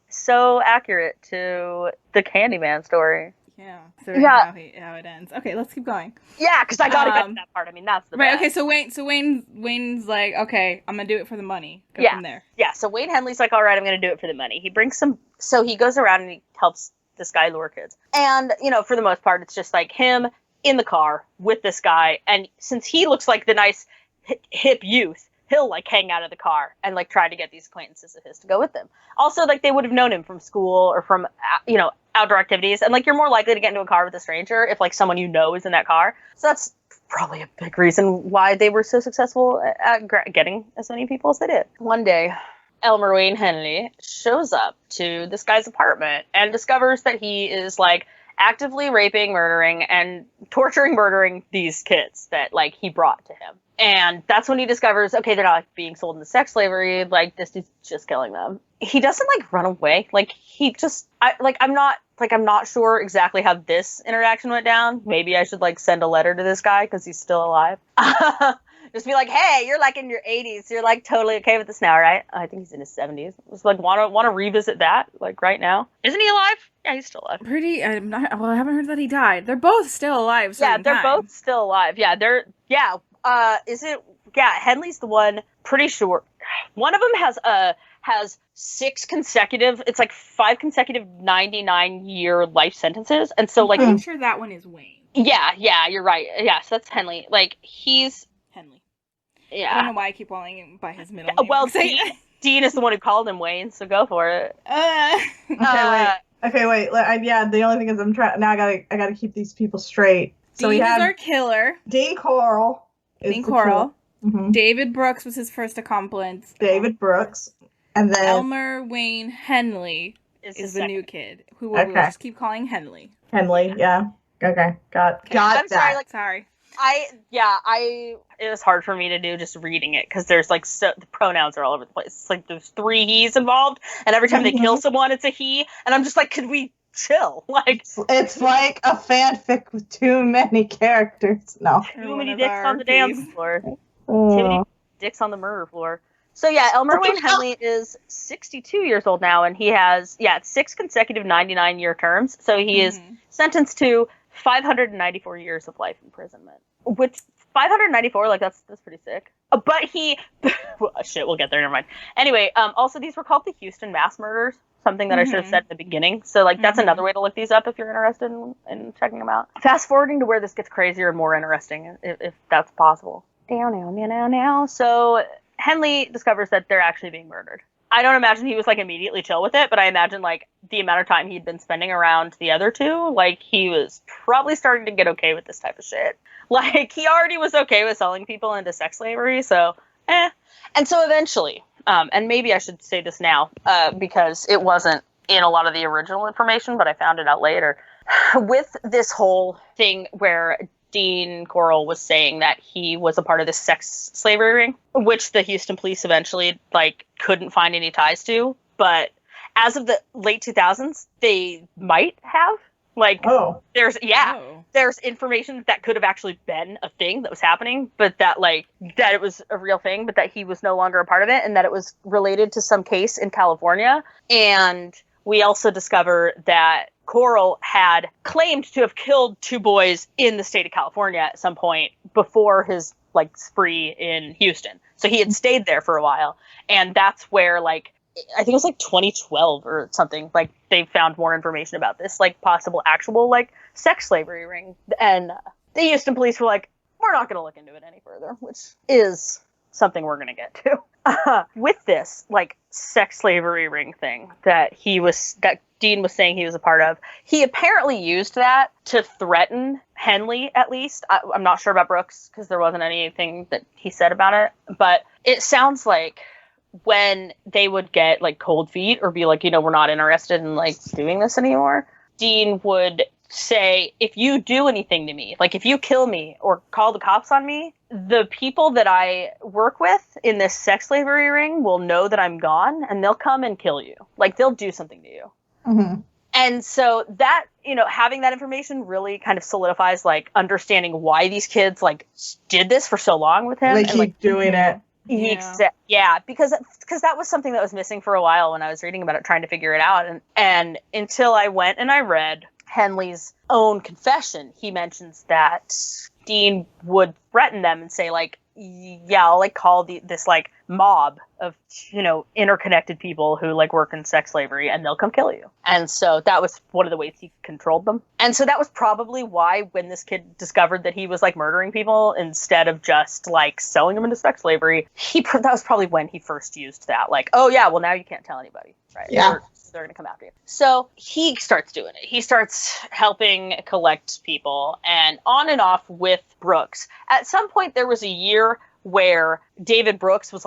Speaker 4: so accurate to the Candyman story.
Speaker 2: Yeah. So
Speaker 4: Yeah.
Speaker 2: how it ends. Okay, let's keep going.
Speaker 4: Yeah, because I gotta get to
Speaker 2: Um,
Speaker 4: that part. I mean, that's the
Speaker 2: Right.
Speaker 4: best.
Speaker 2: Okay. So Wayne's like, okay, I'm gonna do it for the money. Go
Speaker 4: Yeah.
Speaker 2: from there.
Speaker 4: Yeah, so Wayne Henley's like, all right, I'm going to do it for the money. He brings so he goes around and he helps this guy lure kids. And, you know, for the most part, it's just like him in the car with this guy. And since he looks like the nice hip youth, he'll like hang out of the car and like try to get these acquaintances of his to go with them. Also, like they would have known him from school or from, you know, outdoor activities. And like you're more likely to get into a car with a stranger if like someone you know is in that car. So that's probably a big reason why they were so successful at getting as many people as they did. One day, Elmer Wayne Henley shows up to this guy's apartment and discovers that he is like actively raping, murdering, and murdering these kids that like he brought to him. And that's when he discovers, okay, they're not like, being sold into sex slavery. Like this dude's just killing them. He doesn't like run away. Like he just, I'm not sure exactly how this interaction went down. Maybe I should like send a letter to this guy because he's still alive. Just be like, hey, you're like in your 80s. You're like totally okay with this now, right? I think he's in his 70s. Just like want to revisit that like right now. Isn't he alive? Yeah, he's still alive.
Speaker 2: I'm not. Well, I haven't heard that he died. They're both still alive.
Speaker 4: Yeah, they're both still alive. Yeah, is it? Yeah, Henley's the one. Pretty sure. One of them has 5 consecutive 99-year life sentences, and so like
Speaker 2: I'm sure that one is Wayne.
Speaker 4: Yeah, you're right. Yeah, so that's Henley. Like he's
Speaker 2: Henley.
Speaker 4: Yeah.
Speaker 2: I don't know why I keep calling him by his middle name.
Speaker 4: Well, Dean is the one who called him Wayne, so go for it.
Speaker 3: Okay, wait. The only thing is I'm trying now. I gotta keep these people straight. So
Speaker 2: Dean
Speaker 3: we have
Speaker 2: is our killer.
Speaker 3: Dean Corll.
Speaker 2: Mm-hmm. David Brooks was his first accomplice.
Speaker 3: David Brooks, and then
Speaker 2: Elmer Wayne Henley is the new kid who we'll just keep calling Henley.
Speaker 3: Henley, yeah. Okay, got
Speaker 4: I'm
Speaker 3: that.
Speaker 2: Sorry.
Speaker 4: It was hard for me to do just reading it because there's like the pronouns are all over the place. It's like there's 3 he's involved, and every time they kill someone, it's a he, and I'm just like, could we chill? Like
Speaker 3: it's like a fanfic with too many characters. No,
Speaker 4: too many dicks on the dance floor. Too many dicks on the murder floor. So yeah, Elmer Wayne Henley is 62 years old now, and he has 6 consecutive 99-year terms. So he is sentenced to 594 years of life imprisonment. Which 594, like that's pretty sick. But he, shit, we'll get there. Never mind. Anyway, also these were called the Houston mass murders. Something that I should have said at the beginning. So like that's another way to look these up if you're interested in checking them out. Fast forwarding to where this gets crazier and more interesting, if that's possible. Now. So Henley discovers that they're actually being murdered. I don't imagine he was like immediately chill with it, but I imagine like the amount of time he'd been spending around the other two, like he was probably starting to get okay with this type of shit. Like he already was okay with selling people into sex slavery, so And so eventually, and maybe I should say this now, because it wasn't in a lot of the original information, but I found it out later. With this whole thing where Dean Corll was saying that he was a part of this sex slavery ring, which the Houston police eventually couldn't find any ties to, but as of the late 2000s, they might have. There's information that could have actually been a thing that was happening, but that it was a real thing, but that he was no longer a part of it, and that it was related to some case in California. And we also discover that Corll had claimed to have killed 2 boys in the state of California at some point before his spree in Houston. So he had stayed there for a while, and that's where I think it was 2012 or something. They found more information about this possible actual sex slavery ring, and the Houston police were like, we're not going to look into it any further, which is something we're going to get to. With this sex slavery ring thing that Dean was saying he was a part of, he apparently used that to threaten Henley, at least. I'm not sure about Brooks because there wasn't anything that he said about it, but it sounds like when they would get cold feet or be we're not interested in doing this anymore, Dean would say, if you do anything to me, if you kill me or call the cops on me, the people that I work with in this sex slavery ring will know that I'm gone and they'll come and kill you. They'll do something to you.
Speaker 3: Mm-hmm.
Speaker 4: And so that, having that information really kind of solidifies understanding why these kids did this for so long with him.
Speaker 3: They keep doing it.
Speaker 4: Yeah, because that was something that was missing for a while when I was reading about it, trying to figure it out. And until I went and I read Henley's own confession, he mentions that Dean would threaten them and say I'll call this mob of interconnected people who work in sex slavery and they'll come kill you. And so that was one of the ways he controlled them. And so that was probably why when this kid discovered that he was murdering people instead of just selling them into sex slavery, that was probably when he first used that oh yeah, well now you can't tell anybody, right?
Speaker 3: Yeah.
Speaker 4: They're going to come after you. So he starts doing it. He starts helping collect people and on and off with Brooks. At some point there was a year where David Brooks was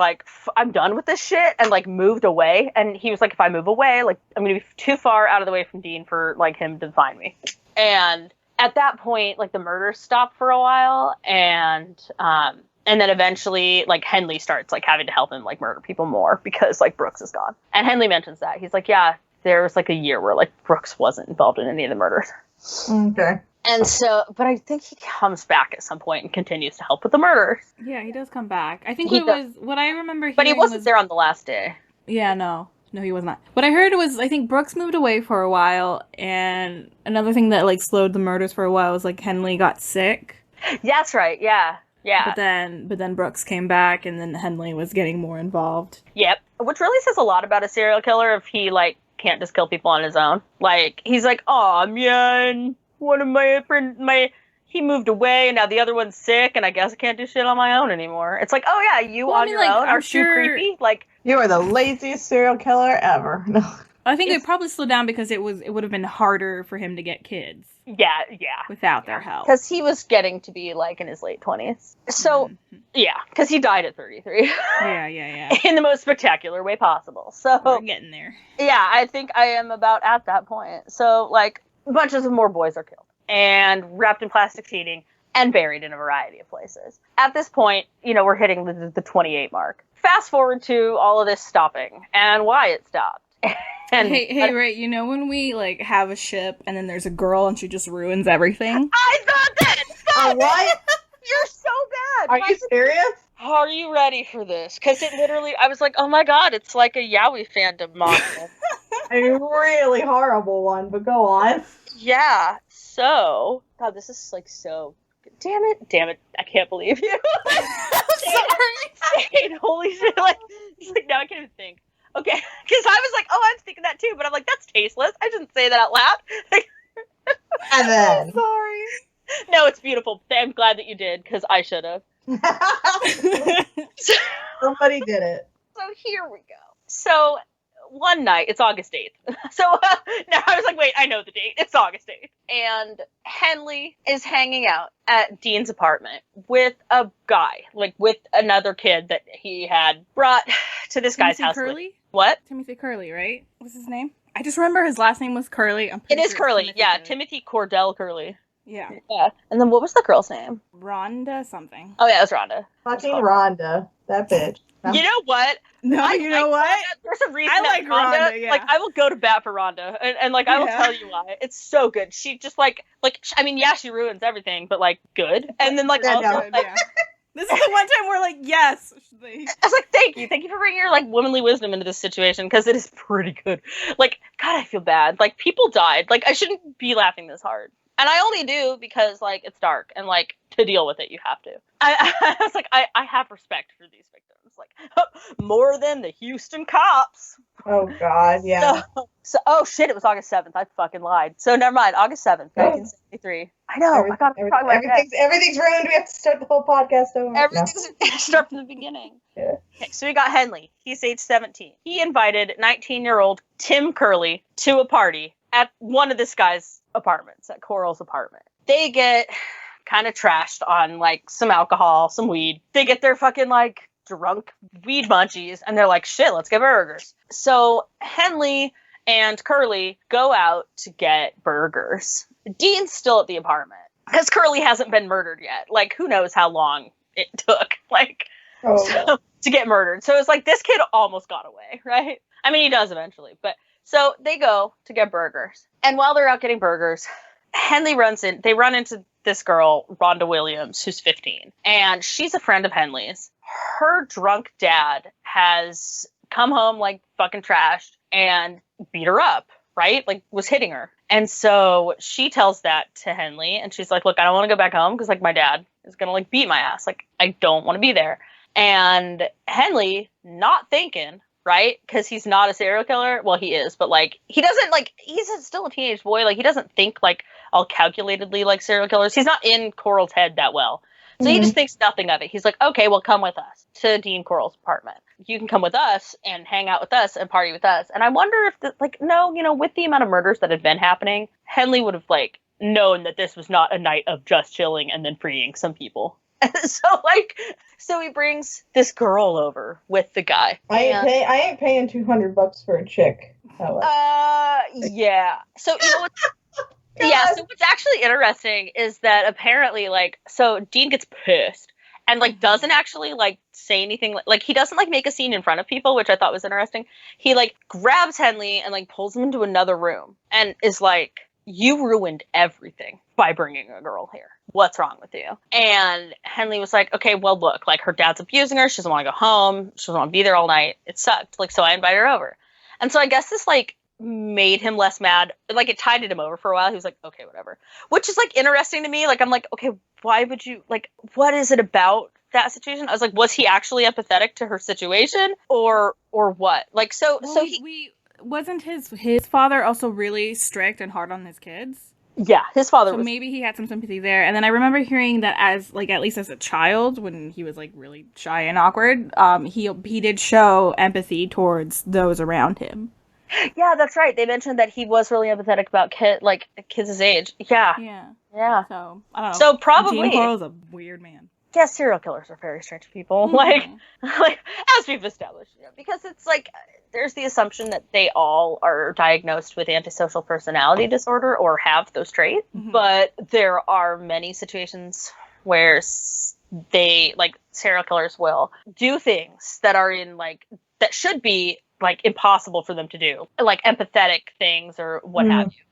Speaker 4: I'm done with this shit and moved away. And he was if I move away, I'm going to be too far out of the way from Dean for him to find me. And at that point, the murders stopped for a while. And then eventually Henley starts having to help him murder people more because Brooks is gone. And Henley mentions that. He's yeah, there was a year where Brooks wasn't involved in any of the murders.
Speaker 3: Okay.
Speaker 4: And so, but I think he comes back at some point and continues to help with the murders.
Speaker 2: Yeah, he does come back. I think
Speaker 4: He
Speaker 2: it was what I remember hearing
Speaker 4: But he wasn't
Speaker 2: was,
Speaker 4: there on the last day.
Speaker 2: Yeah, no, he was not. What I heard was, I think Brooks moved away for a while, and another thing that like slowed the murders for a while was like Henley got sick.
Speaker 4: That's right. Yeah.
Speaker 2: But then Brooks came back, and then Henley was getting more involved.
Speaker 4: Yep. Which really says a lot about a serial killer if he like can't just kill people on his own. Like he's like, oh man, one of my friends, he moved away, and now the other one's sick, and I guess I can't do shit on my own anymore. It's like, oh yeah, you on your own? Aren't you creepy? Like,
Speaker 3: you are the laziest serial killer ever. No.
Speaker 2: I think it probably slowed down because it would have been harder for him to get kids.
Speaker 4: Yeah.
Speaker 2: Without their help.
Speaker 4: Because he was getting to be like in his late 20s. So, yeah, because he died at 33.
Speaker 2: Yeah.
Speaker 4: In the most spectacular way possible. So
Speaker 2: we're getting there.
Speaker 4: Yeah, I think I am about at that point. So, like, bunches of more boys are killed and wrapped in plastic sheeting and buried in a variety of places. At this point, we're hitting the 28 mark. Fast forward to all of this stopping and why it stopped. And
Speaker 2: hey, Ray, when we like have a ship and then there's a girl and she just ruins everything?
Speaker 4: I thought that!
Speaker 3: What?
Speaker 4: You're so bad!
Speaker 3: Are you serious?
Speaker 4: Are you ready for this? Because it literally, I was like, oh my god, it's like a Yowie fandom model.
Speaker 3: A really horrible one, but go on.
Speaker 4: Yeah, so, god, this is like so, damn it, I can't believe you. Sorry. Holy shit, it's like, now I can't even think. Okay, because I was like, oh, I was thinking that too, but I'm like, that's tasteless. I shouldn't say that out loud.
Speaker 3: And then.
Speaker 2: I'm sorry.
Speaker 4: No, it's beautiful. I'm glad that you did, because I should have.
Speaker 3: Somebody did it.
Speaker 4: So here we go. So one night, it's August 8th. So now I was like, wait, I know the date. It's August 8th. And Henley is hanging out at Dean's apartment with a guy, like with another kid that he had brought to this guy's house.
Speaker 2: Curly?
Speaker 4: What?
Speaker 2: Timothy Curley, right? What's his name? I just remember his last name was Curley.
Speaker 4: It is Curley, yeah. Timothy Cordell Curley.
Speaker 2: Yeah.
Speaker 4: And then what was the girl's name?
Speaker 2: Rhonda something.
Speaker 4: Oh, yeah, it was Rhonda.
Speaker 3: Fucking Rhonda. That bitch.
Speaker 4: You know what?
Speaker 2: No, you know what?
Speaker 4: Rhonda. There's a reason
Speaker 2: I like Rhonda, yeah.
Speaker 4: Like, I will go to bat for Rhonda. And like, I will tell you why. It's so good. She just, I mean, yeah, she ruins everything, but, like, good. And then, like, also, like...
Speaker 2: This is the one time we're like, yes.
Speaker 4: I was like, thank you for bringing your like womanly wisdom into this situation because it is pretty good. Like, God, I feel bad. Like, people died. Like, I shouldn't be laughing this hard, and I only do because like it's dark and like to deal with it, you have to. I was like, I have respect for these victims, like more than the Houston cops.
Speaker 3: Oh God, yeah.
Speaker 4: So oh shit, it was August 7th. I fucking lied. So never mind. August 7th, 1973. I know.
Speaker 3: Everything's ruined. We have to start the whole podcast over.
Speaker 4: Everything's start from the beginning.
Speaker 3: Yeah.
Speaker 4: Okay, so we got Henley. He's age 17. He invited 19-year-old Tim Curley to a party at one of this guy's apartments, at Corll's apartment. They get kind of trashed on like some alcohol, some weed. They get their fucking like drunk weed munchies, and they're like, shit, let's get burgers. So Henley and Curley go out to get burgers. Dean's still at the apartment because Curley hasn't been murdered yet. Like, who knows how long it took, like, to get murdered. So it's like, this kid almost got away, right? I mean, he does eventually, but so they go to get burgers. And while they're out getting burgers, Henley they run into this girl, Rhonda Williams, who's 15. And she's a friend of Henley's. Her drunk dad has come home, like, fucking trashed and beat her up, right? Like, was hitting her. And so she tells that to Henley, and she's like, look, I don't want to go back home because, like, my dad is going to, like, beat my ass. Like, I don't want to be there. And Henley, not thinking, right? Because he's not a serial killer. Well, he is, but, like, he doesn't, like, he's still a teenage boy. Like, he doesn't think, like, all calculatedly like serial killers. He's not in Corll's head that well. So he just thinks nothing of it. He's like, okay, well, come with us to Dean Corll's apartment. You can come with us and hang out with us and party with us. And I wonder if, with the amount of murders that had been happening, Henley would have, like, known that this was not a night of just chilling and then freeing some people. So he brings this girl over with the guy.
Speaker 3: I ain't paying $200 for a chick.
Speaker 4: Yeah. So, you know what's... Yeah, so what's actually interesting is that apparently, like, so Dean gets pissed and, like, doesn't actually, like, say anything. Like, he doesn't, like, make a scene in front of people, which I thought was interesting. He, like, grabs Henley and, like, pulls him into another room and is like, you ruined everything by bringing a girl here. What's wrong with you? And Henley was like, okay, well, look, like, her dad's abusing her. She doesn't want to go home. She doesn't want to be there all night. It sucked. Like, so I invited her over. And so I guess this, like, made him less mad. Like, it tided him over for a while. He was like, okay, whatever. Which is, like, interesting to me. Like, I'm like, okay, why would you, like, what is it about that situation? I was like, was he actually empathetic to her situation or what? Like, so he
Speaker 2: wasn't his father also really strict and hard on his kids?
Speaker 4: Yeah, his father was.
Speaker 2: Maybe he had some sympathy there. And then I remember hearing that as, like, at least as a child, when he was, like, really shy and awkward, he did show empathy towards those around him.
Speaker 4: Yeah, that's right. They mentioned that he was really empathetic about kids his age. Yeah. Yeah.
Speaker 2: So, I don't know.
Speaker 4: So probably.
Speaker 2: Dean Corll is a weird man.
Speaker 4: Yeah, serial killers are very strange people.
Speaker 2: Mm-hmm.
Speaker 4: Like, as we've established, because it's like, there's the assumption that they all are diagnosed with antisocial personality disorder or have those traits. Mm-hmm. But there are many situations where they, like, serial killers will do things that are that should be, like, impossible for them to do. Like, empathetic things or what have you.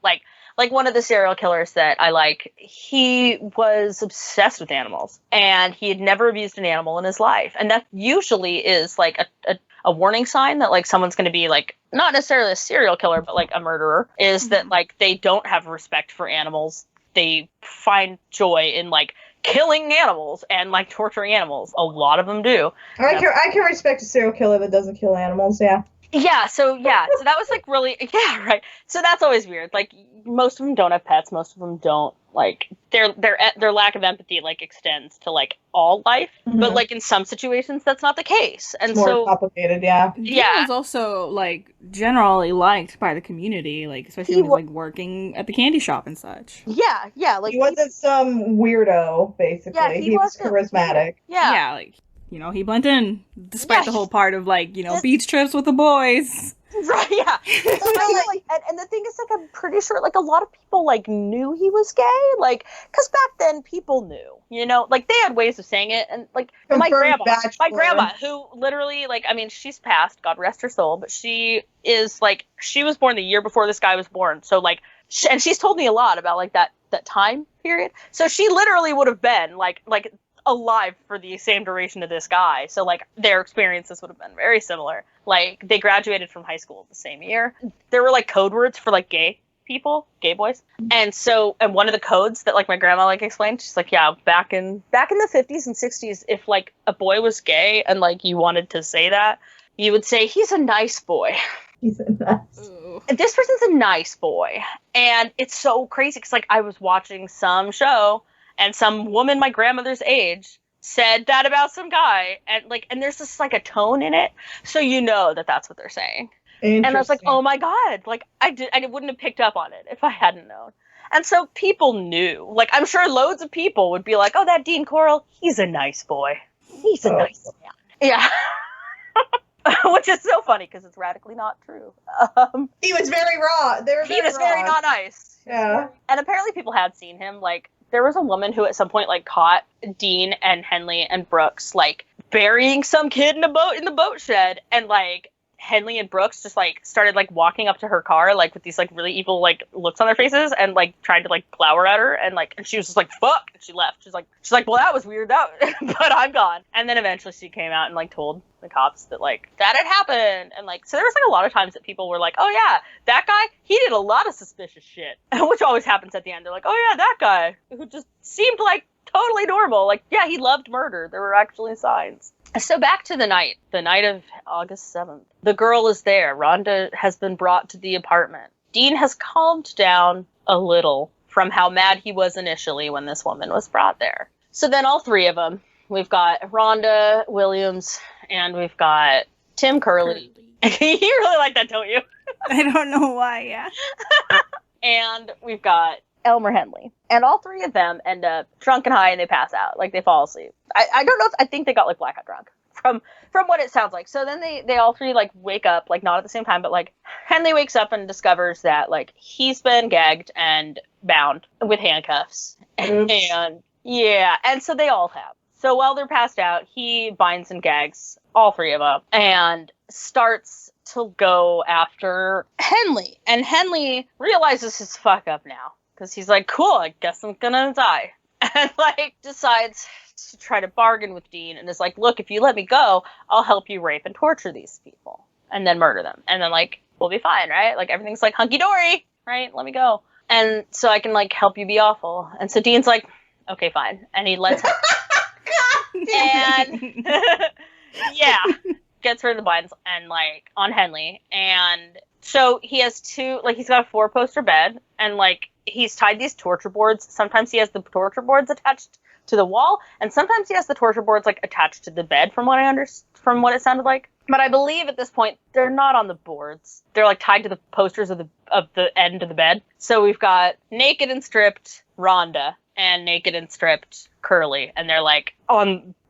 Speaker 4: Like one of the serial killers that I like, he was obsessed with animals and he had never abused an animal in his life. And that usually is like a warning sign that, like, someone's going to be, like, not necessarily a serial killer, but, like, a murderer, is that, like, they don't have respect for animals. They find joy in, like, killing animals and, like, torturing animals. A lot of them do.
Speaker 3: I can respect a serial killer that doesn't kill animals, yeah.
Speaker 4: So that was, like, really, yeah, right. So that's always weird. Like, most of them don't have pets. Most of them don't, like, their lack of empathy, like, extends to, like, all life. Mm-hmm. But, like, in some situations, that's not the case. And
Speaker 3: it's more complicated, yeah.
Speaker 2: Dean was also, like, generally liked by the community, like, especially when he was, like, working at the candy shop and such.
Speaker 4: Yeah. Like,
Speaker 3: he wasn't some weirdo, basically. Yeah, he was charismatic.
Speaker 2: Yeah, like, you know, he blended in, despite the whole part of, like, you know, beach trips with the boys.
Speaker 4: Right, yeah. And the thing is, like, I'm pretty sure, like, a lot of people, like, knew he was gay, like, because back then people knew, you know, like, they had ways of saying it, and, like, my grandma, who literally, like, I mean, she's passed, God rest her soul, but she is, like, she was born the year before this guy was born, so, like, and she's told me a lot about, like, that time period, so she literally would have been, like, alive for the same duration of this guy. So, like, their experiences would have been very similar. Like, they graduated from high school the same year. There were, like, code words for, like, gay people, gay boys. And so, and one of the codes that, like, my grandma, like, explained, she's like, yeah, back in the 50s and 60s, if, like, a boy was gay and, like, you wanted to say that, you would say, he's a nice boy.
Speaker 3: He's a nice.
Speaker 4: This person's a nice boy. And it's so crazy because, like, I was watching some show and some woman my grandmother's age said that about some guy, and, like, and there's just, like, a tone in it, so you know that that's what they're saying. And I was like, oh my god, like, I wouldn't have picked up on it if I hadn't known. And so people knew. Like, I'm sure loads of people would be like, oh, that Dean Corll, he's a nice boy. He's a nice man. Yeah. Which is so funny because it's radically not true.
Speaker 3: He was very raw.
Speaker 4: He was very not nice.
Speaker 3: Yeah.
Speaker 4: And apparently people had seen him, like, there was a woman who at some point, like, caught Dean and Henley and Brooks, like, burying some kid in the boat shed, and, like, Henley and Brooks just, like, started, like, walking up to her car, like, with these, like, really evil, like, looks on their faces, and, like, tried to, like, glower at her, and, like, and she was just like, fuck, and she left. She's like, well, that was weird, but I'm gone. And then eventually she came out and, like, told the cops that, like, that had happened, and, like, so there was, like, a lot of times that people were like, oh yeah, that guy, he did a lot of suspicious shit, which always happens at the end. They're like, oh yeah, that guy, who just seemed, like, totally normal, like, yeah, he loved murder, there were actually signs. So back to the night of August 7th. The girl is there. Rhonda has been brought to the apartment. Dean has calmed down a little from how mad he was initially when this woman was brought there. So then all three of them, we've got Rhonda Williams and we've got Tim Curley. You really like that, don't you?
Speaker 2: I don't know why, yeah.
Speaker 4: And we've got Elmer Henley. And all three of them end up drunk and high and they pass out. Like, they fall asleep. I don't know I think they got, like, blackout drunk from what it sounds like. So then they all three, like, wake up, like, not at the same time, but, like, Henley wakes up and discovers that, like, he's been gagged and bound with handcuffs.
Speaker 3: Oops.
Speaker 4: And yeah, and so they all have. So while they're passed out, he binds and gags all three of them and starts to go after Henley. And Henley realizes his fuck up now. because he's like, cool, I guess I'm gonna die. And, like, decides to try to bargain with Dean and is like, look, if you let me go, I'll help you rape and torture these people and then murder them. And then, like, we'll be fine, right? Like, everything's, like, hunky-dory, right? Let me go. And so I can, like, help you be awful. And so Dean's like, okay, fine. And he lets him. And, yeah, gets her in the buns and, like, on Henley. And so he has he's got a 4-poster bed and, like, he's tied these torture boards. Sometimes he has the torture boards attached to the wall, and sometimes he has the torture boards, like, attached to the bed, from what it sounded like. But I believe at this point they're not on the boards. They're, like, tied to the posters of the end of the bed. So we've got naked and stripped Rhonda and naked and stripped Curly, and they're, like,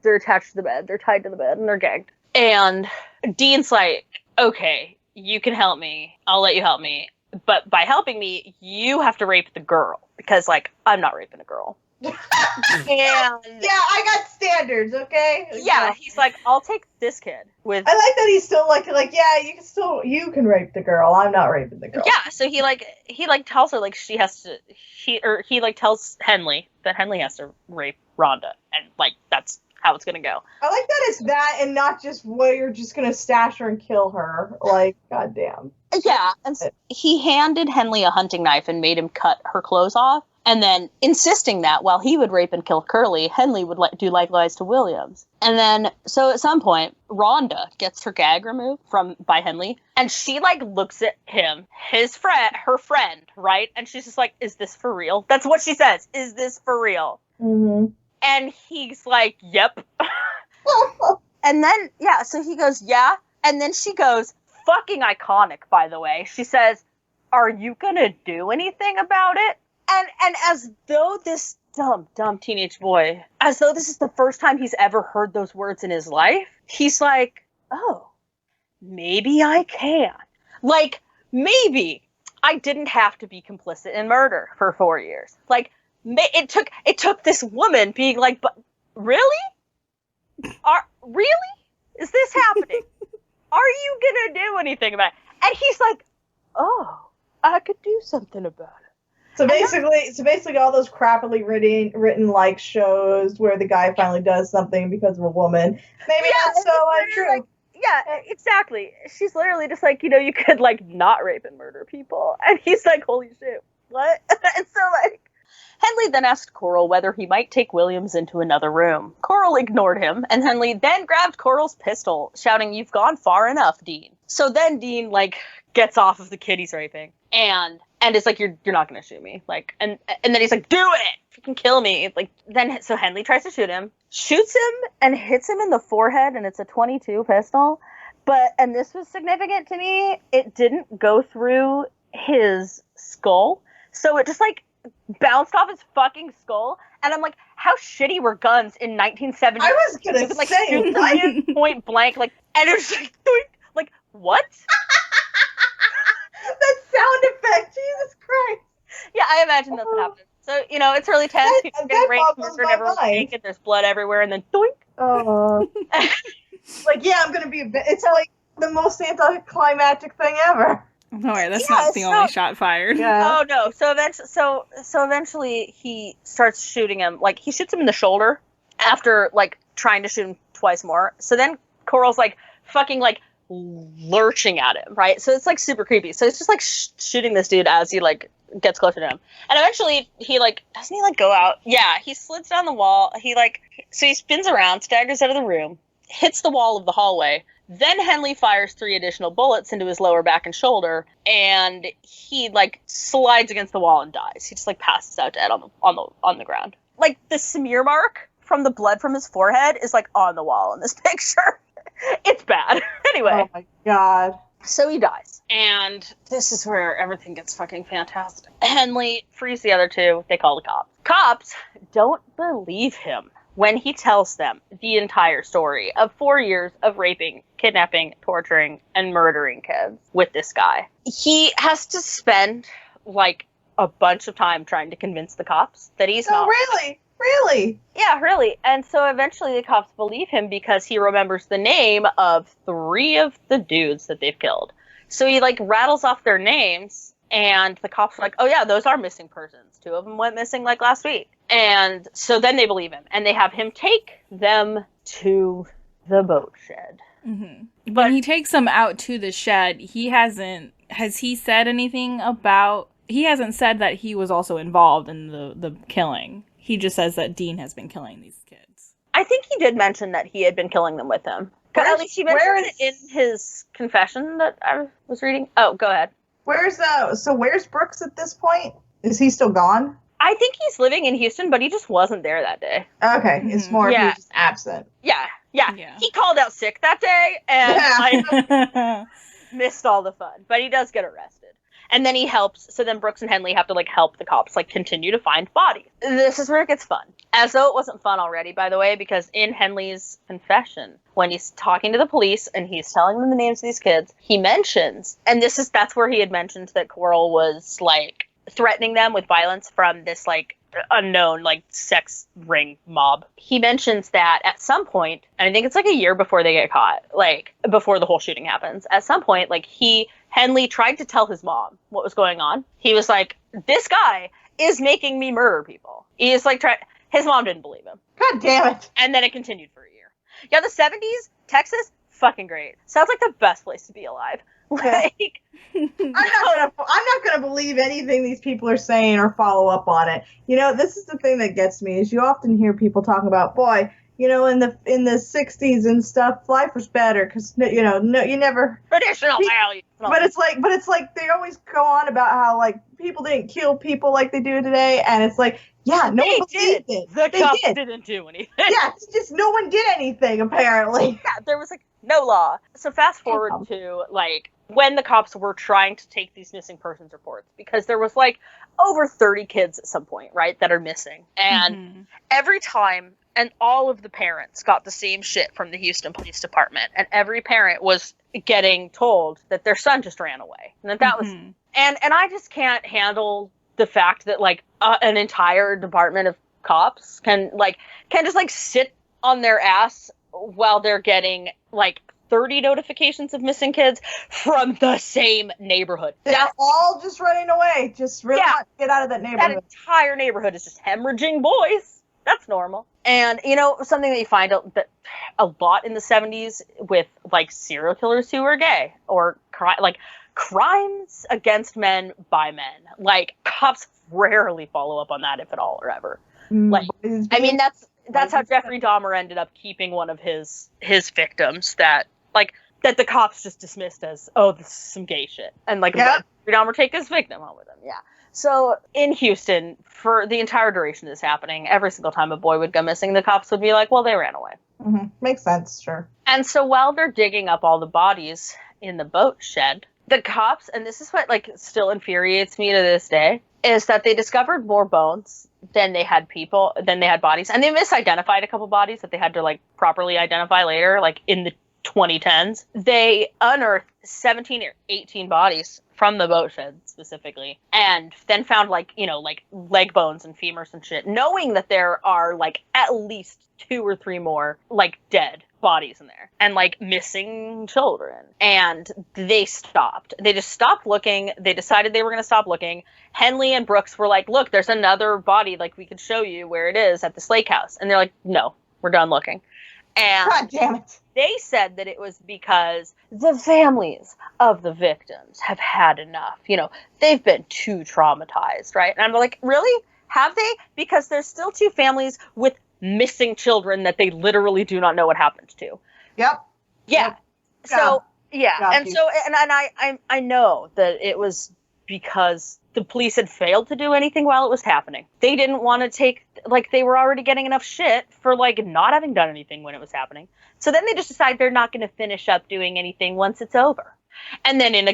Speaker 4: they're attached to the bed. They're tied to the bed and they're gagged. And Dean's like, okay, you can help me. I'll let you help me. But by helping me, you have to rape the girl. Because, like, I'm not raping a girl. And
Speaker 3: yeah, I got standards, okay?
Speaker 4: Yeah, he's like, I'll take this kid with.
Speaker 3: I like that he's still like, yeah, you can rape the girl. I'm not raping the girl.
Speaker 4: Yeah, so he tells her, like, he tells Henley that Henley has to rape Rhonda, and, like, that's how it's gonna go.
Speaker 3: I like that it's that and not just where you're just gonna stash her and kill her. Like, goddamn.
Speaker 4: Yeah, and he handed Henley a hunting knife and made him cut her clothes off, and then insisting that while he would rape and kill Curly, Henley would do likewise to Williams. And then, so at some point, Rhonda gets her gag removed by Henley, and she, like, looks at him, her friend, right? And she's just like, is this for real? That's what she says. Is this for real?
Speaker 3: Mm-hmm.
Speaker 4: And he's like, yep. And then, yeah, so he goes, yeah. And then she goes, fucking iconic, by the way. She says, are you gonna do anything about it? And as though this dumb teenage boy, as though this is the first time he's ever heard those words in his life, he's like, oh, maybe I can. Like, maybe I didn't have to be complicit in murder for 4 years. Like, it took this woman being like, but really? Really? Is this happening? Are you gonna do anything about it? And he's like, oh, I could do something about it.
Speaker 3: So basically, all those crappily written like shows where the guy finally does something because of a woman. Maybe that's so untrue.
Speaker 4: Like, yeah, exactly. She's literally just like, you could, like, not rape and murder people. And he's like, holy shit, what? And so, like, Henley then asked Corll whether he might take Williams into another room. Corll ignored him, and Henley then grabbed Corll's pistol, shouting, you've gone far enough, Dean. So then Dean, like, gets off of the kid he's raping, and is like, you're not gonna shoot me. Like, and then he's like, do it! Freaking kill me. Like, then, so Henley tries to shoot him, shoots him, and hits him in the forehead, and it's a .22 pistol. But, and this was significant to me, it didn't go through his skull, so it just, like, bounced off his fucking skull, and I'm like, how shitty were guns in 1970?
Speaker 3: I was gonna
Speaker 4: like,
Speaker 3: say,
Speaker 4: like, point blank, like, and it was like, like, what?
Speaker 3: That sound effect, Jesus Christ.
Speaker 4: Yeah, I imagine that's what happened. So, it's really tense. People get raped, murdered, everyone's naked, there's blood everywhere, and then doink.
Speaker 3: Oh. Like, yeah, I'm gonna be it's like the most anticlimactic thing ever.
Speaker 2: Don't worry, that's not the only shot fired.
Speaker 3: Yeah.
Speaker 4: Oh no! So eventually he starts shooting him. Like, he shoots him in the shoulder after, like, trying to shoot him twice more. So then Corll's, like, fucking, like, lurching at him, right? So it's, like, super creepy. So it's just, like, shooting this dude as he, like, gets closer to him. And eventually he, like, doesn't he, like, go out? Yeah, he slides down the wall. So he spins around, staggers out of the room, hits the wall of the hallway. Then Henley fires 3 additional bullets into his lower back and shoulder, and he, like, slides against the wall and dies. He just, like, passes out dead on the ground. Like, the smear mark from the blood from his forehead is, like, on the wall in this picture. It's bad. Anyway.
Speaker 3: Oh my god.
Speaker 4: So he dies. And this is where everything gets fucking fantastic. Henley frees the other 2. They call the cops. Cops don't believe him when he tells them the entire story of 4 years of raping, kidnapping, torturing, and murdering kids with this guy. He has to spend, like, a bunch of time trying to convince the cops that he's not.
Speaker 3: Really? Really?
Speaker 4: Yeah, really. And so eventually the cops believe him because he remembers the name of 3 of the dudes that they've killed. So he, like, rattles off their names, And the cops are like, oh yeah, those are missing persons. 2 of them went missing like last week. And so then they believe him, and they have him take them to the boat shed.
Speaker 2: Mm-hmm. When he takes them out to the shed, has he said anything about, he hasn't said that he was also involved in the killing. He just says that Dean has been killing these kids.
Speaker 4: I think he did mention that he had been killing them with him. At least he mentioned it in his confession that I was reading. Oh, go ahead.
Speaker 3: Where's Brooks at this point? Is he still gone?
Speaker 4: I think he's living in Houston, but he just wasn't there that day.
Speaker 3: Okay, it's more he was just absent.
Speaker 4: Yeah. He called out sick that day, and missed all the fun. But he does get arrested. And then he helps, so then Brooks and Henley have to, help the cops, continue to find bodies. This is where it gets fun. As though it wasn't fun already, by the way, because in Henley's confession, when he's talking to the police and he's telling them the names of these kids, he mentions, and that's where he had mentioned that Corll was, threatening them with violence from this, unknown, sex ring mob. He mentions that at some point, and I think it's a year before they get caught, before the whole shooting happens, at some point, Henley tried to tell his mom what was going on. He was like, this guy is making me murder people. He is his mom didn't believe him.
Speaker 3: God damn it.
Speaker 4: And then it continued for a year. Yeah, the 70s, Texas, fucking great. Sounds like the best place to be alive.
Speaker 3: I'm not gonna believe anything these people are saying or follow up on it. This is the thing that gets me, is you often hear people talking about, boy, in the 60s and stuff, life was better because you never
Speaker 4: traditional values.
Speaker 3: But it's like they always go on about how people didn't kill people like they do today, and it's yeah, no one believed it.
Speaker 4: The cops didn't do anything.
Speaker 3: Yeah, it's just no one did anything apparently.
Speaker 4: Yeah, there was no law. So fast forward to when the cops were trying to take these missing persons reports, because there was over 30 kids at some point, right, that are missing, and every time. And all of the parents got the same shit from the Houston Police Department. And every parent was getting told that their son just ran away. And that was... And I just can't handle the fact that, an entire department of cops can just, sit on their ass while they're getting, 30 notifications of missing kids from the same neighborhood.
Speaker 3: They're all just running away. Just really get out of that neighborhood.
Speaker 4: That entire neighborhood is just hemorrhaging boys. That's normal. And, something that you find a lot in the 70s with, serial killers who are gay, or, crimes against men by men. Cops rarely follow up on that, if at all, or ever. That's how Jeffrey Dahmer ended up keeping one of his victims that the cops just dismissed as, oh, this is some gay shit. And, Jeffrey Dahmer take his victim home with him, yeah. So, in Houston, for the entire duration of this happening, every single time a boy would go missing, the cops would be like, well, they ran away.
Speaker 3: Mm-hmm. Makes sense, sure.
Speaker 4: And so while they're digging up all the bodies in the boat shed, the cops, and this is what, still infuriates me to this day, is that they discovered more bones than they had bodies. And they misidentified a couple bodies that they had to, properly identify later, in the 2010s. They unearthed 17 or 18 bodies from the boat shed specifically, and then found leg bones and femurs and shit, knowing that there are at least 2 or 3 more dead bodies in there, and missing children. And they just stopped looking. They decided they were going to stop looking. Henley and Brooks were like, look, there's another body, we could show you where it is at this lake house. And they're like, no, we're done looking. And
Speaker 3: God damn it.
Speaker 4: They said that it was because the families of the victims have had enough. They've been too traumatized, right? And I'm like, really? Have they? Because there's still 2 families with missing children that they literally do not know what happened to.
Speaker 3: Yep.
Speaker 4: Yeah.
Speaker 3: Yep.
Speaker 4: So, yeah.
Speaker 3: Got
Speaker 4: And
Speaker 3: you.
Speaker 4: so, and I know that it was because the police had failed to do anything while it was happening. They didn't want to take, they were already getting enough shit for, not having done anything when it was happening. So then they just decide they're not going to finish up doing anything once it's over. And then, in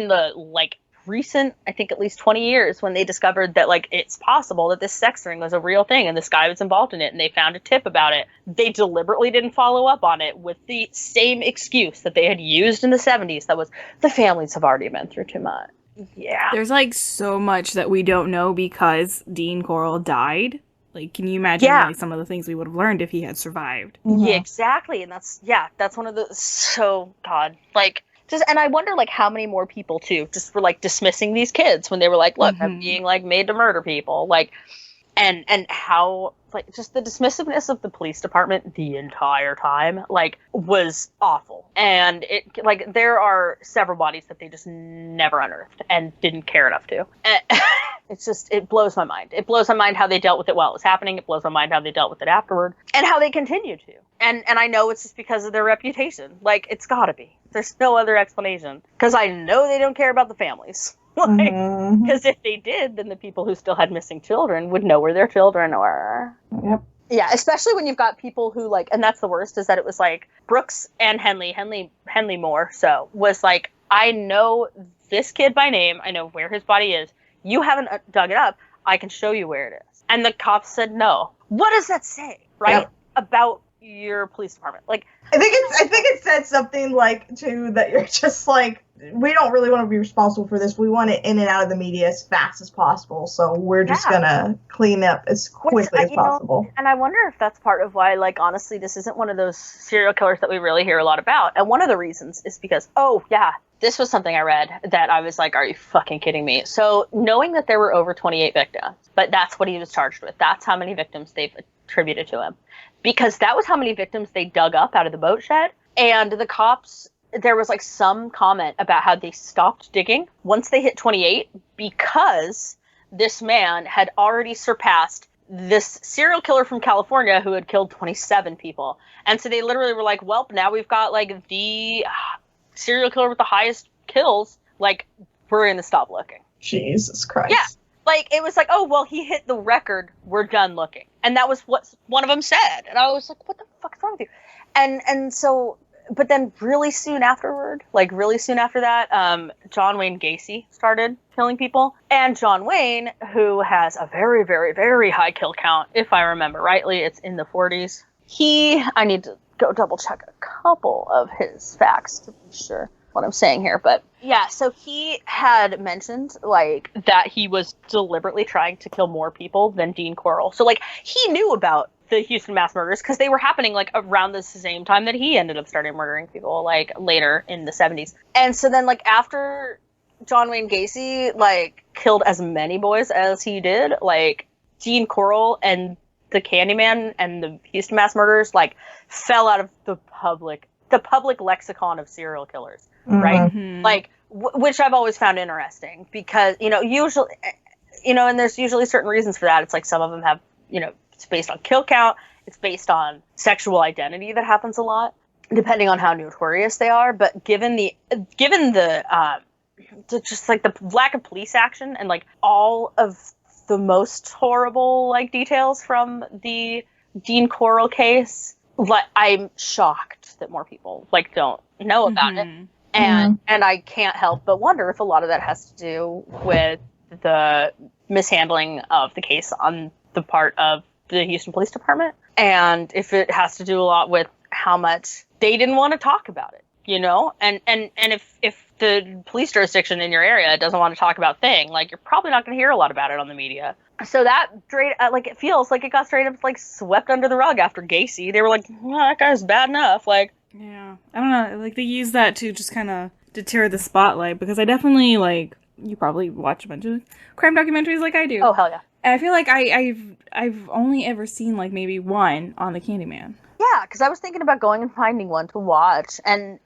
Speaker 4: the, recent, I think at least 20 years, when they discovered that, it's possible that this sex ring was a real thing and this guy was involved in it, and they found a tip about it, they deliberately didn't follow up on it with the same excuse that they had used in the 70s. That was, the families have already been through too much. Yeah.
Speaker 2: There's so much that we don't know because Dean Corll died. Can you imagine some of the things we would have learned if he had survived?
Speaker 4: Yeah, exactly. And that's one of the, so, God, and I wonder, like, how many more people, too, just were, like, dismissing these kids when they were like, look, I'm being, like, made to murder people. Like, and how, like, just the dismissiveness of the police department the entire time, like, was awful. And it, like, there are several bodies that they just never unearthed and didn't care enough to. It's just, it blows my mind. It blows my mind how they dealt with it while it was happening. It blows my mind how they dealt with it afterward, and how they continue to. And I know it's just because of their reputation. Like, it's gotta be. There's no other explanation. Because I know they don't care about the families. Because if they did, then the people who still had missing children would know where their children were.
Speaker 3: Yep.
Speaker 4: Yeah, especially when you've got people who, like, and that's the worst, is that it was, like, Brooks and Henley more so, was like, I know this kid by name, I know where his body is, you haven't dug it up, I can show you where it is. And the cops said no. What does that say, right? Yep. About your police department? Like,
Speaker 3: I think it said something like, too, that you're just like, we don't really want to be responsible for this. We want it in and out of the media as fast as possible. So we're just going to clean up as quickly as possible.
Speaker 4: And I wonder if that's part of why, like, honestly, this isn't one of those serial killers that we really hear a lot about. And one of the reasons is because, this was something I read that I was like, are you fucking kidding me? So knowing that there were over 28 victims, but that's what he was charged with. That's how many victims they've attributed to him. Because that was how many victims they dug up out of the boat shed. And the cops, there was like some comment about how they stopped digging once they hit 28 because this man had already surpassed this serial killer from California who had killed 27 people. And so they literally were like, well, now we've got like the serial killer with the highest kills. Like, we're going to stop looking.
Speaker 3: Jesus Christ.
Speaker 4: Yeah. Like, it was like, oh, well, he hit the record. We're done looking. And that was what one of them said. And I was like, what the fuck is wrong with you? And so, but then really soon after that, John Wayne Gacy started killing people. And John Wayne, who has a very, very, very high kill count, if I remember rightly, it's in the 40s. I need to go double check a couple of his facts to be sure what I'm saying here, but yeah, so he had mentioned like that he was deliberately trying to kill more people than Dean Corll. So like he knew about the Houston mass murders because they were happening like around the same time that he ended up starting murdering people, like later in the 70s. And so then like after John Wayne Gacy like killed as many boys as he did, like Dean Corll and the Candyman and the Houston mass murders like fell out of the public lexicon of serial killers. Right? Mm-hmm. Like, which I've always found interesting because, usually, and there's usually certain reasons for that. It's like some of them have, it's based on kill count. It's based on sexual identity that happens a lot, depending on how notorious they are. But given the just like the lack of police action and like all of the most horrible like details from the Dean Corll case, like I'm shocked that more people like don't know about it. And I can't help but wonder if a lot of that has to do with the mishandling of the case on the part of the Houston Police Department. And if it has to do a lot with how much they didn't want to talk about it, And if the police jurisdiction in your area doesn't want to talk about thing, like you're probably not going to hear a lot about it on the media. So that it feels like it got straight up like swept under the rug after Gacy. They were like, well, that guy's bad enough. Like,
Speaker 2: yeah, I don't know. Like they use that to just kind of deter the spotlight because I definitely like. You probably watch a bunch of crime documentaries like I do.
Speaker 4: Oh hell yeah!
Speaker 2: And I feel like I've only ever seen like maybe one on the Candyman.
Speaker 4: Yeah, because I was thinking about going and finding one to watch, and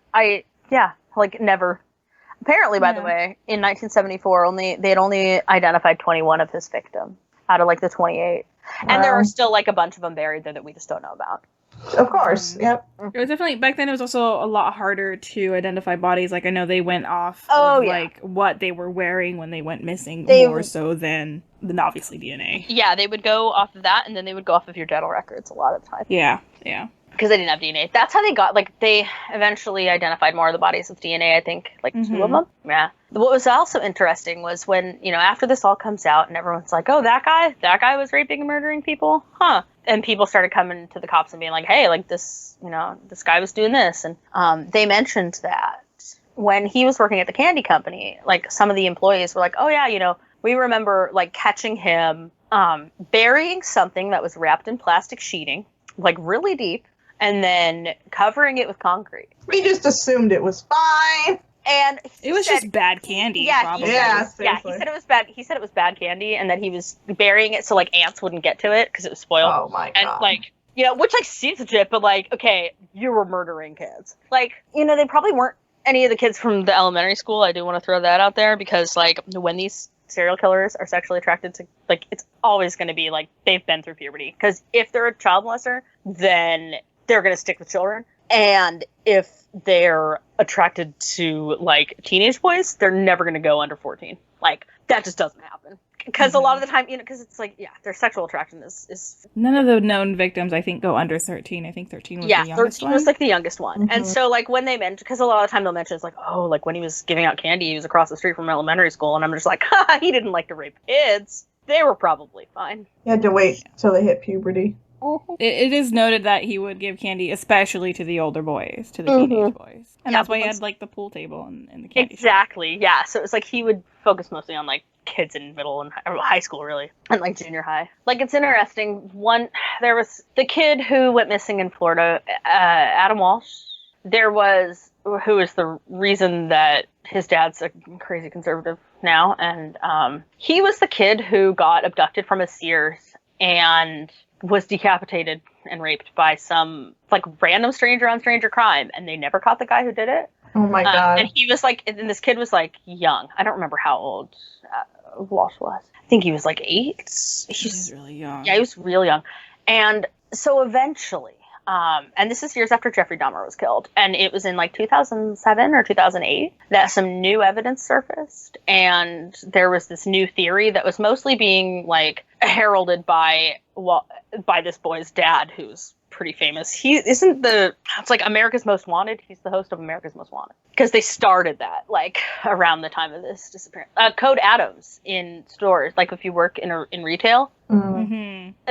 Speaker 4: never. Apparently, by the way, in 1974, they had only identified 21 of his victims out of like the 28, and there are still like a bunch of them buried there that we just don't know about.
Speaker 3: Of course, yep.
Speaker 2: It was definitely back then. It was also a lot harder to identify bodies. Like I know they went off of like what they were wearing when they went missing, more so than obviously DNA.
Speaker 4: Yeah, they would go off of that, and then they would go off of your dental records a lot of times.
Speaker 2: Yeah.
Speaker 4: Because they didn't have DNA. That's how they got, like, they eventually identified more of the bodies with DNA, I think, like 2 of them. Yeah. What was also interesting was when, after this all comes out and everyone's like, oh, that guy was raping and murdering people? Huh. And people started coming to the cops and being like, hey, like this, this guy was doing this. And they mentioned that when he was working at the candy company, like some of the employees were like, oh yeah, we remember like catching him burying something that was wrapped in plastic sheeting, like really deep, and then covering it with concrete.
Speaker 3: We just assumed it was fine.
Speaker 4: And
Speaker 2: it was just bad candy.
Speaker 4: Yeah,
Speaker 2: probably.
Speaker 3: Yeah,
Speaker 4: yeah. He said it was bad. He said it was bad candy, and that he was burying it so like ants wouldn't get to it because it was spoiled.
Speaker 3: Oh my god.
Speaker 4: And like, which like seems legit, but like, okay, you were murdering kids. Like, they probably weren't any of the kids from the elementary school. I do want to throw that out there because like when these serial killers are sexually attracted to, like, it's always going to be like they've been through puberty. Because if they're a child molester, then they're going to stick with children. And if they're attracted to like teenage boys, they're never going to go under 14. Like, that just doesn't happen. Because a lot of the time, because it's like, yeah, their sexual attraction is...
Speaker 2: None of the known victims, I think, go under 13. I think 13 was the youngest
Speaker 4: 13
Speaker 2: one.
Speaker 4: was like the youngest one. And so like when they mention, because a lot of the time they'll mention, it's like, oh, like when he was giving out candy, he was across the street from elementary school. And I'm just like, ha, he didn't like to rape kids. They were probably fine.
Speaker 3: You had to wait till they hit puberty.
Speaker 2: It is noted that he would give candy, especially to the older boys, to the teenage boys. And that's why he had, like, the pool table and the candy
Speaker 4: Exactly, shop. Yeah. So it was like he would focus mostly on, like, kids in middle and high school, really. And, like, junior high. Like, it's interesting. There was the kid who went missing in Florida, Adam Walsh. Who is the reason that his dad's a crazy conservative now. And he was the kid who got abducted from a Sears and was decapitated and raped by some like random stranger on stranger crime, and they never caught the guy who did it.
Speaker 3: Oh my god.
Speaker 4: And he was like, and this kid was like young. I don't remember how old Walsh was. I think he was like 8.
Speaker 2: He was really young.
Speaker 4: Yeah, he was real young. And so eventually, and this is years after Jeffrey Dahmer was killed, and it was in like 2007 or 2008 that some new evidence surfaced, and there was this new theory that was mostly being like heralded by this boy's dad, who's pretty famous. It's like America's Most Wanted. He's the host of America's Most Wanted because they started that like around the time of this disappearance. Code Adams in stores, like if you work in retail,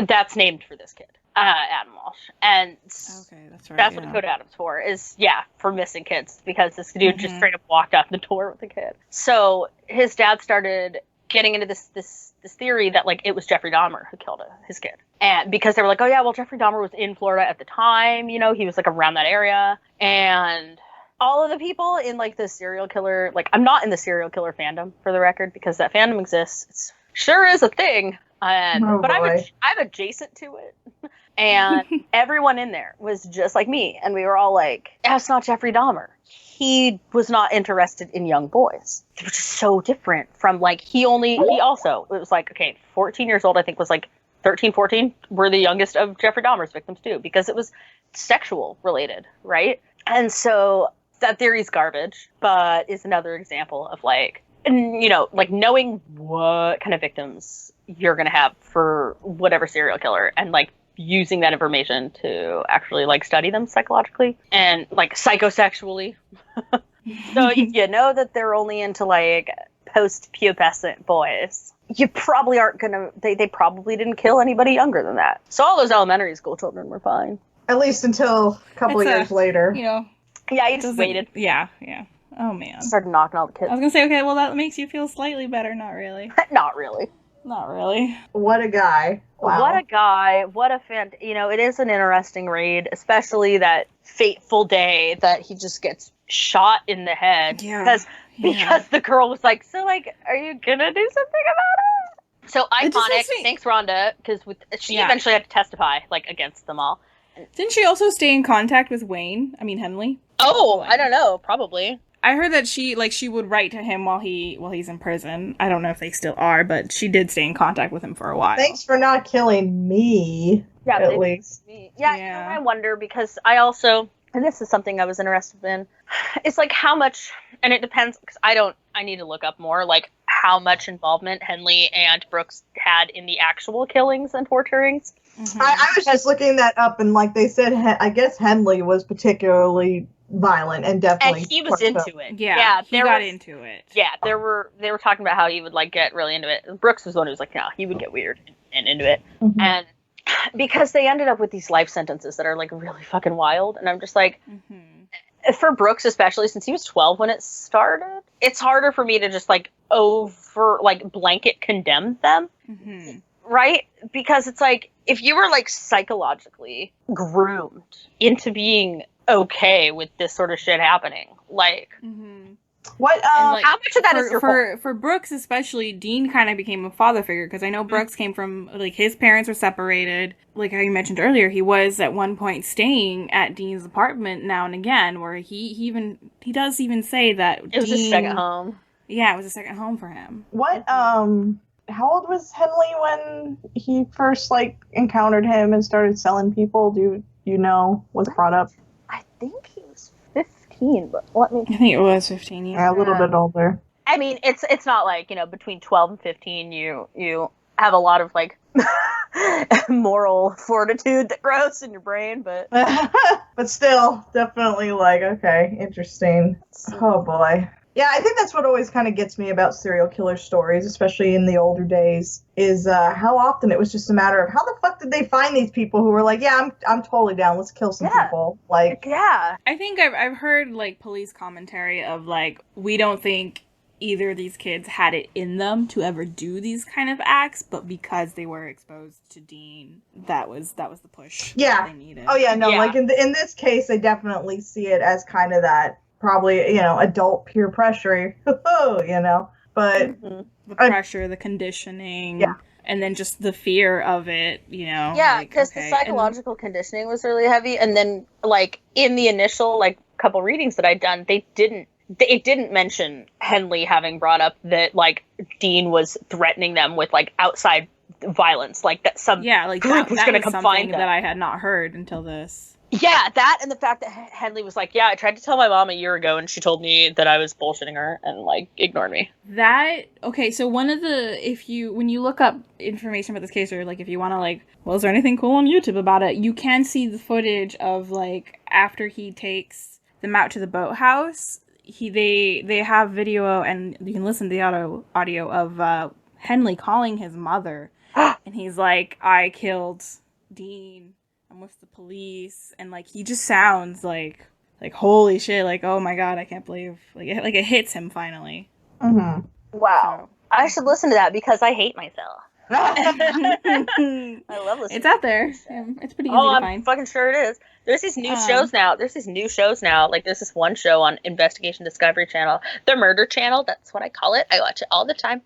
Speaker 4: that's named for this kid. Adam Walsh. And
Speaker 2: okay, that's right.
Speaker 4: That's what Code Adams is for missing kids, because this dude just straight up walked out the door with a kid. So his dad started getting into this theory that like it was Jeffrey Dahmer who killed his kid. And because they were like, oh yeah, well Jeffrey Dahmer was in Florida at the time, he was like around that area. And all of the people in like the serial killer, like I'm not in the serial killer fandom for the record, because that fandom exists. It's sure is a thing. But I'm adjacent to it. And everyone in there was just like me. And we were all like, that's not Jeffrey Dahmer. He was not interested in young boys. Which is so different from like, it was like, okay, 14 years old, I think was like 13, 14 were the youngest of Jeffrey Dahmer's victims too, because it was sexual related, right? And so that theory's garbage, but is another example of like, like knowing what kind of victims you're going to have for whatever serial killer, and like using that information to actually like study them psychologically and like psychosexually. So if you know that they're only into like post-pubescent boys, you probably aren't gonna, they probably didn't kill anybody younger than that. So all those elementary school children were fine.
Speaker 3: At least until a couple of years later.
Speaker 4: Yeah, you just waited.
Speaker 2: Yeah. Oh man.
Speaker 4: Started knocking all the kids.
Speaker 2: I was gonna say, okay, well that makes you feel slightly better. Not really.
Speaker 4: Not really.
Speaker 2: Not really.
Speaker 3: What a guy. Wow.
Speaker 4: What a guy. What a fan. It is an interesting raid, especially that fateful day that he just gets shot in the head.
Speaker 2: Yeah.
Speaker 4: Because the girl was like, so like, are you gonna do something about it? So iconic. Thanks, Rhonda, because she eventually had to testify like against them all.
Speaker 2: Didn't she also stay in contact with Henley?
Speaker 4: Oh, I don't know. Probably.
Speaker 2: I heard that she would write to him while he's in prison. I don't know if they still are, but she did stay in contact with him for a while.
Speaker 3: Thanks for not killing me. Yeah, at least.
Speaker 4: Yeah. I wonder, because I also, and this is something I was interested in, it's like how much, and it depends, because I need to look up more, like how much involvement Henley and Brooks had in the actual killings and torturings.
Speaker 3: Mm-hmm. I was just looking that up, and like they said, I guess Henley was particularly violent and definitely.
Speaker 4: And he was into it.
Speaker 2: Yeah, he got into it.
Speaker 4: Yeah, they were talking about how he would like get really into it. Brooks was the one who was like, no, he would get weird and into it. Mm-hmm. And because they ended up with these life sentences that are like really fucking wild, and I'm just like, for Brooks especially, since he was 12 when it started, it's harder for me to just like blanket condemn them. Mm-hmm. Right? Because it's like, if you were like psychologically groomed into being okay with this sort of shit happening, like,
Speaker 3: What?
Speaker 2: And, like,
Speaker 4: how much of that is your fault?
Speaker 2: for Brooks especially, Dean kind of became a father figure because I know Brooks came from, like, his parents were separated. Like how you mentioned earlier, he was at one point staying at Dean's apartment now and again, where he does even say that
Speaker 4: It was his second home.
Speaker 2: Yeah, it was a second home for him.
Speaker 3: What? How old was Henley when he first like encountered him and started selling people? Do you know what's brought up?
Speaker 4: I think he was 15, but let me.
Speaker 2: I think it was 15.
Speaker 3: Yeah, a little bit older.
Speaker 4: I mean, it's not like, you know, between 12 and 15, you have a lot of like moral fortitude that grows in your brain, but
Speaker 3: but still, definitely like, okay, interesting. Oh boy. Yeah, I think that's what always kind of gets me about serial killer stories, especially in the older days, is how often it was just a matter of how the fuck did they find these people who were like, yeah, I'm totally down, let's kill some people. Like,
Speaker 4: yeah.
Speaker 2: I think I've heard like police commentary of like, we don't think either of these kids had it in them to ever do these kind of acts, but because they were exposed to Dean, that was the push.
Speaker 3: Yeah.
Speaker 2: That they needed.
Speaker 3: Oh yeah, no, like in this case, I definitely see it as kind of that. Probably, you know, adult peer pressure, you know, but
Speaker 2: the pressure, the conditioning, and then just the fear of it, you know.
Speaker 4: Yeah, because the psychological conditioning was really heavy, and then like in the initial like couple readings that I'd done, it didn't mention Henley having brought up that like Dean was threatening them with like outside violence, like that some group was going to come find them.
Speaker 2: That I had not heard until this.
Speaker 4: Yeah, that and the fact that Henley was like, yeah, I tried to tell my mom a year ago and she told me that I was bullshitting her and, like, ignored me.
Speaker 2: Okay, so one of the, when you look up information about this case, or, like, if you want to, like, well, is there anything cool on YouTube about it, you can see the footage of, like, after he takes them out to the boathouse, they have video, and you can listen to the audio of Henley calling his mother, and he's like, I killed Dean. I'm with the police, and like he just sounds like holy shit, like oh my god, I can't believe like it hits him finally.
Speaker 3: Mm-hmm.
Speaker 4: Wow,
Speaker 2: so.
Speaker 4: I should listen to that because I hate myself. I love listening.
Speaker 2: It's out there. It's pretty easy to find.
Speaker 4: I'm fucking sure it is. There's these new shows now. Like there's this one show on Investigation Discovery Channel, the Murder Channel. That's what I call it. I watch it all the time.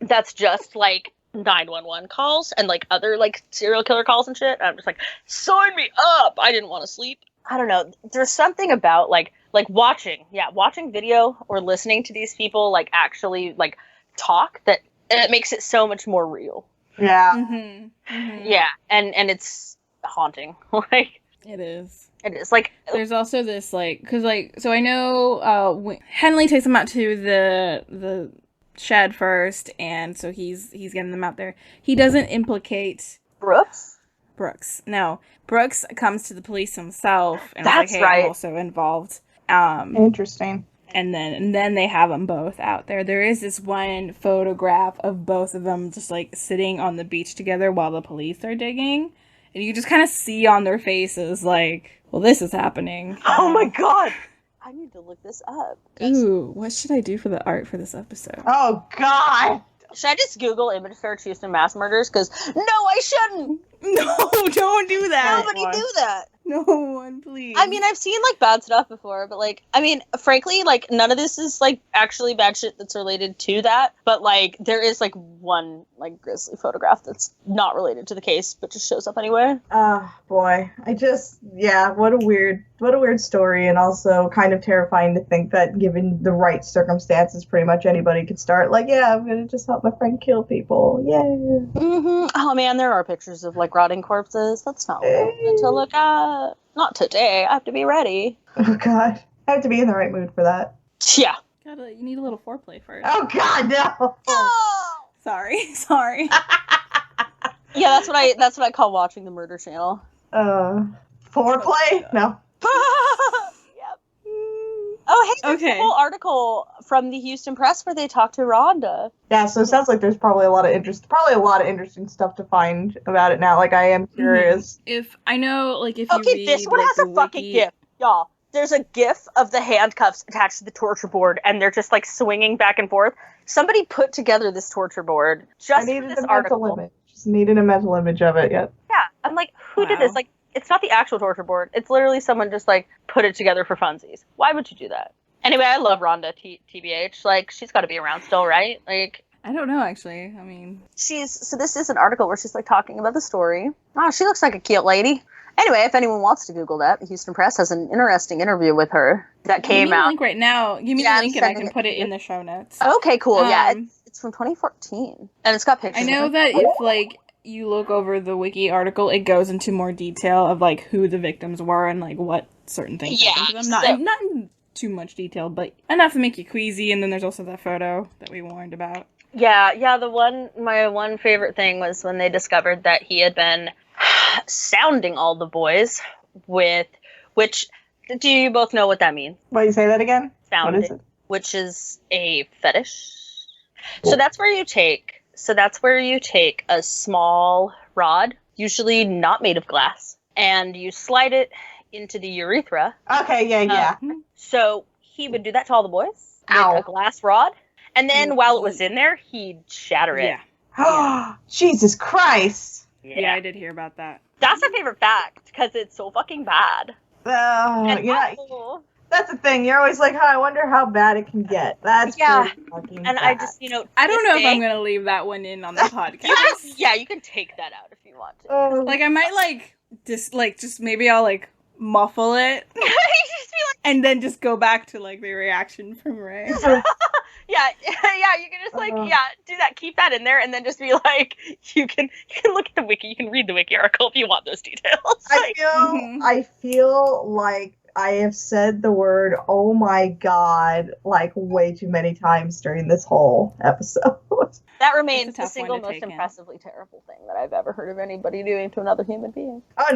Speaker 4: That's just like 911 calls and like other like serial killer calls and shit. And I'm just like, sign me up. I didn't want to sleep. I don't know. There's something about like watching video or listening to these people like actually like talk that it makes it so much more real.
Speaker 3: Yeah.
Speaker 2: Mm-hmm. Mm-hmm.
Speaker 4: Yeah, and it's haunting. Like
Speaker 2: it is.
Speaker 4: It is like
Speaker 2: there's also this like because like so I know Henley takes him out to the shed first, and so he's getting them out there. He doesn't implicate
Speaker 4: Brooks.
Speaker 2: No, Brooks comes to the police himself and
Speaker 4: That's
Speaker 2: is like, hey,
Speaker 4: right.
Speaker 2: I'm also involved.
Speaker 3: Interesting.
Speaker 2: And then they have them both out there. There is this one photograph of both of them just like sitting on the beach together while the police are digging, and you just kind of see on their faces like, well, this is happening.
Speaker 4: Oh my god. I need to look this up.
Speaker 2: Ooh, what should I do for the art for this episode?
Speaker 3: Oh, God!
Speaker 4: Should I just Google image search Houston mass murders? Because, no, I shouldn't!
Speaker 2: No, don't do that!
Speaker 4: Nobody do that!
Speaker 2: No one, please.
Speaker 4: I mean, I've seen, like, bad stuff before, but, like, I mean, frankly, like, none of this is, like, actually bad shit that's related to that, but, like, there is, like, one, like, grisly photograph that's not related to the case, but just shows up anyway.
Speaker 3: Boy. What a weird story, and also kind of terrifying to think that given the right circumstances, pretty much anybody could start, like, yeah, I'm gonna just help my friend kill people, yay.
Speaker 4: Mm-hmm. Oh, man, there are pictures of, like, rotting corpses. That's not what I wanted to look at. Not today. I have to be ready.
Speaker 3: Oh, God. I have to be in the right mood for that.
Speaker 4: Yeah.
Speaker 2: You need a little foreplay first.
Speaker 3: Oh, God, no!
Speaker 2: Sorry.
Speaker 4: Yeah, that's what I call watching the Murder Channel.
Speaker 3: Foreplay? No.
Speaker 4: Yep. Oh, hey, there's a whole article from the Houston Press where they talk to Rhonda.
Speaker 3: Yeah, so it sounds like there's probably a lot of interesting stuff to find about it now. Like, I am curious.
Speaker 2: If I know, like, if
Speaker 4: okay,
Speaker 2: you read,
Speaker 4: this one
Speaker 2: like,
Speaker 4: has a fucking GIF, y'all. There's a GIF of the handcuffs attached to the torture board, and they're just like swinging back and forth. Somebody put together this torture board just for this article.
Speaker 3: Just needed a mental image of it. Yep.
Speaker 4: Yeah, I'm like, who did this? Like, it's not the actual torture board. It's literally someone just like put it together for funsies. Why would you do that? Anyway, I love Rhonda, TBH. Like, she's got to be around still, right? Like,
Speaker 2: I don't know, actually. I mean...
Speaker 4: so this is an article where she's, like, talking about the story. Oh, she looks like a cute lady. Anyway, if anyone wants to Google that, Houston Press has an interesting interview with her that came out.
Speaker 2: Give me the link right now. Give me the link and I can put it in the show notes.
Speaker 4: Okay, cool. Yeah, it's from 2014. And it's got pictures.
Speaker 2: I know that if, like, you look over the wiki article, it goes into more detail of, like, who the victims were and, like, what certain things happened to them. Not in too much detail, but enough to make you queasy. And then there's also that photo that we warned about.
Speaker 4: Yeah, my one favorite thing was when they discovered that he had been sounding all the boys which, do you both know what that means?
Speaker 3: Wait, you say that again?
Speaker 4: Sounding,
Speaker 3: what is it?
Speaker 4: Which is a fetish. So that's where you take a small rod, usually not made of glass, and you slide it into the urethra.
Speaker 3: Okay, yeah.
Speaker 4: So he would do that to all the boys with a glass rod, and then while it was in there, he'd shatter it.
Speaker 3: Yeah. Jesus Christ.
Speaker 4: Yeah,
Speaker 2: I did hear about that.
Speaker 4: That's my favorite fact, because it's so fucking bad.
Speaker 3: That's the thing. You're always like, I wonder how bad it can get. That's pretty fucking bad.
Speaker 4: I just,
Speaker 2: I don't know if I'm going to leave that one in on the podcast.
Speaker 4: You can take that out if you want to.
Speaker 2: Like, I might, just maybe I'll, muffle it. And then just go back to, the reaction from Ray.
Speaker 4: Yeah, you can just do that. Keep that in there, and then just be like, you can look at the wiki, you can read the wiki article if you want those details.
Speaker 3: I feel like I have said the word "oh my god" way too many times during this whole episode.
Speaker 4: That remains the single most impressively terrible thing that I've ever heard of anybody doing to another human being.
Speaker 3: I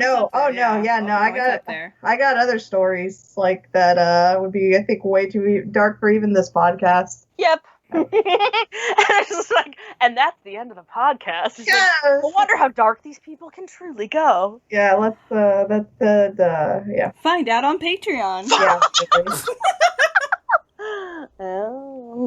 Speaker 3: got other stories like that. Would be, I think, way too dark for even this podcast.
Speaker 4: Yep. And it's just and that's the end of the podcast.
Speaker 3: Yes.
Speaker 4: I wonder how dark these people can truly go.
Speaker 3: Yeah, let's
Speaker 2: find out on Patreon.
Speaker 3: Yeah.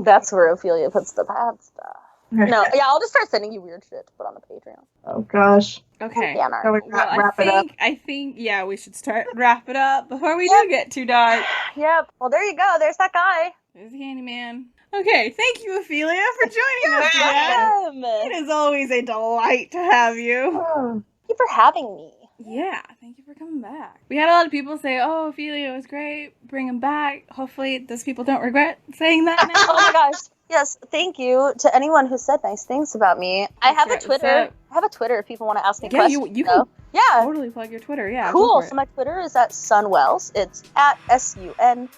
Speaker 4: That's where Ophelia puts the bad stuff. No, I'll just start sending you weird shit to put on the Patreon.
Speaker 3: Oh gosh.
Speaker 2: Okay.
Speaker 3: So we wrap it up.
Speaker 2: I think we should wrap it up before we do get too dark.
Speaker 4: Yep. Well, there you go. There's that guy.
Speaker 2: There's the Candyman. Okay, thank you, Ophelia, for joining us again. It is always a delight to have you.
Speaker 4: Thank you for having me.
Speaker 2: Yeah, thank you for coming back. We had a lot of people say, "Oh, Ophelia was great. Bring him back." Hopefully, those people don't regret saying that now.
Speaker 4: Oh my gosh. Yes, thank you to anyone who said nice things about me. I have a Twitter. If people want to ask me questions.
Speaker 2: You can totally plug your Twitter. Yeah,
Speaker 4: cool. So my Twitter is at Sunwells. It's at SUNWELLS.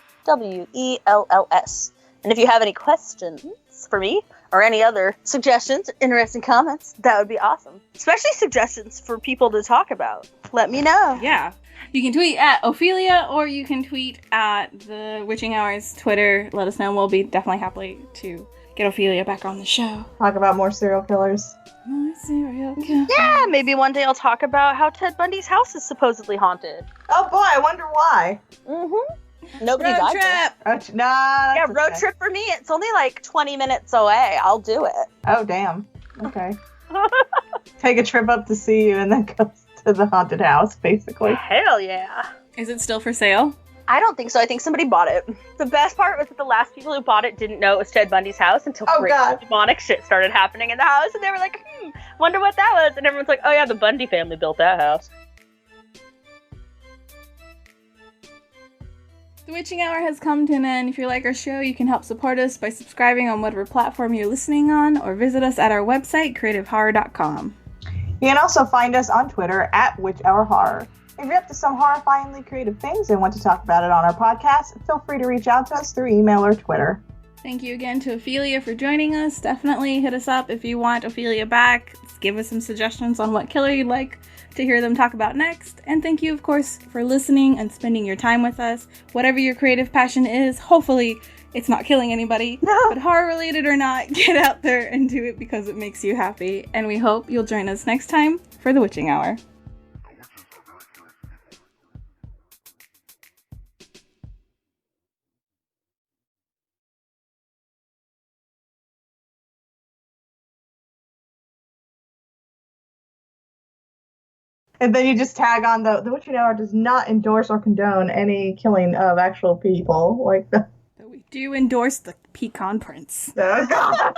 Speaker 4: And if you have any questions for me or any other suggestions, interesting comments, that would be awesome. Especially suggestions for people to talk about. Let me know.
Speaker 2: Yeah. You can tweet at Ophelia, or you can tweet at the Witching Hours Twitter. Let us know. We'll be definitely happy to get Ophelia back on the show.
Speaker 3: Talk about more serial killers.
Speaker 2: More serial killers.
Speaker 4: Yeah, maybe one day I'll talk about how Ted Bundy's house is supposedly haunted.
Speaker 3: Oh boy, I wonder why.
Speaker 4: Mm-hmm. Nobody
Speaker 2: road
Speaker 4: died.
Speaker 2: trip.
Speaker 4: Road trip for me. It's only 20 minutes away. I'll do it.
Speaker 3: Oh damn. Okay. Take a trip up to see you and then go to the haunted house, basically.
Speaker 4: Hell yeah.
Speaker 2: Is it still for sale?
Speaker 4: I don't think so. I think somebody bought it. The best part was that the last people who bought it didn't know it was Ted Bundy's house until demonic shit started happening in the house, and they were like, wonder what that was. And everyone's like, oh yeah, the Bundy family built that house.
Speaker 2: The Witching Hour has come to an end. If you like our show, you can help support us by subscribing on whatever platform you're listening on, or visit us at our website, creativehorror.com.
Speaker 3: You can also find us on Twitter at Witch Hour Horror. If you're up to some horrifyingly creative things and want to talk about it on our podcast, feel free to reach out to us through email or Twitter.
Speaker 2: Thank you again to Ophelia for joining us. Definitely hit us up if you want Ophelia back. Give us some suggestions on what killer you'd like to hear them talk about next. And thank you, of course, for listening and spending your time with us. Whatever your creative passion is, hopefully it's not killing anybody. No. But horror-related or not, get out there and do it because it makes you happy. And we hope you'll join us next time for The Witching Hour.
Speaker 3: And then you just tag on the Witching Hour does not endorse or condone any killing of actual people like that.
Speaker 2: That we Do you endorse the pecan prince?
Speaker 3: Oh, God.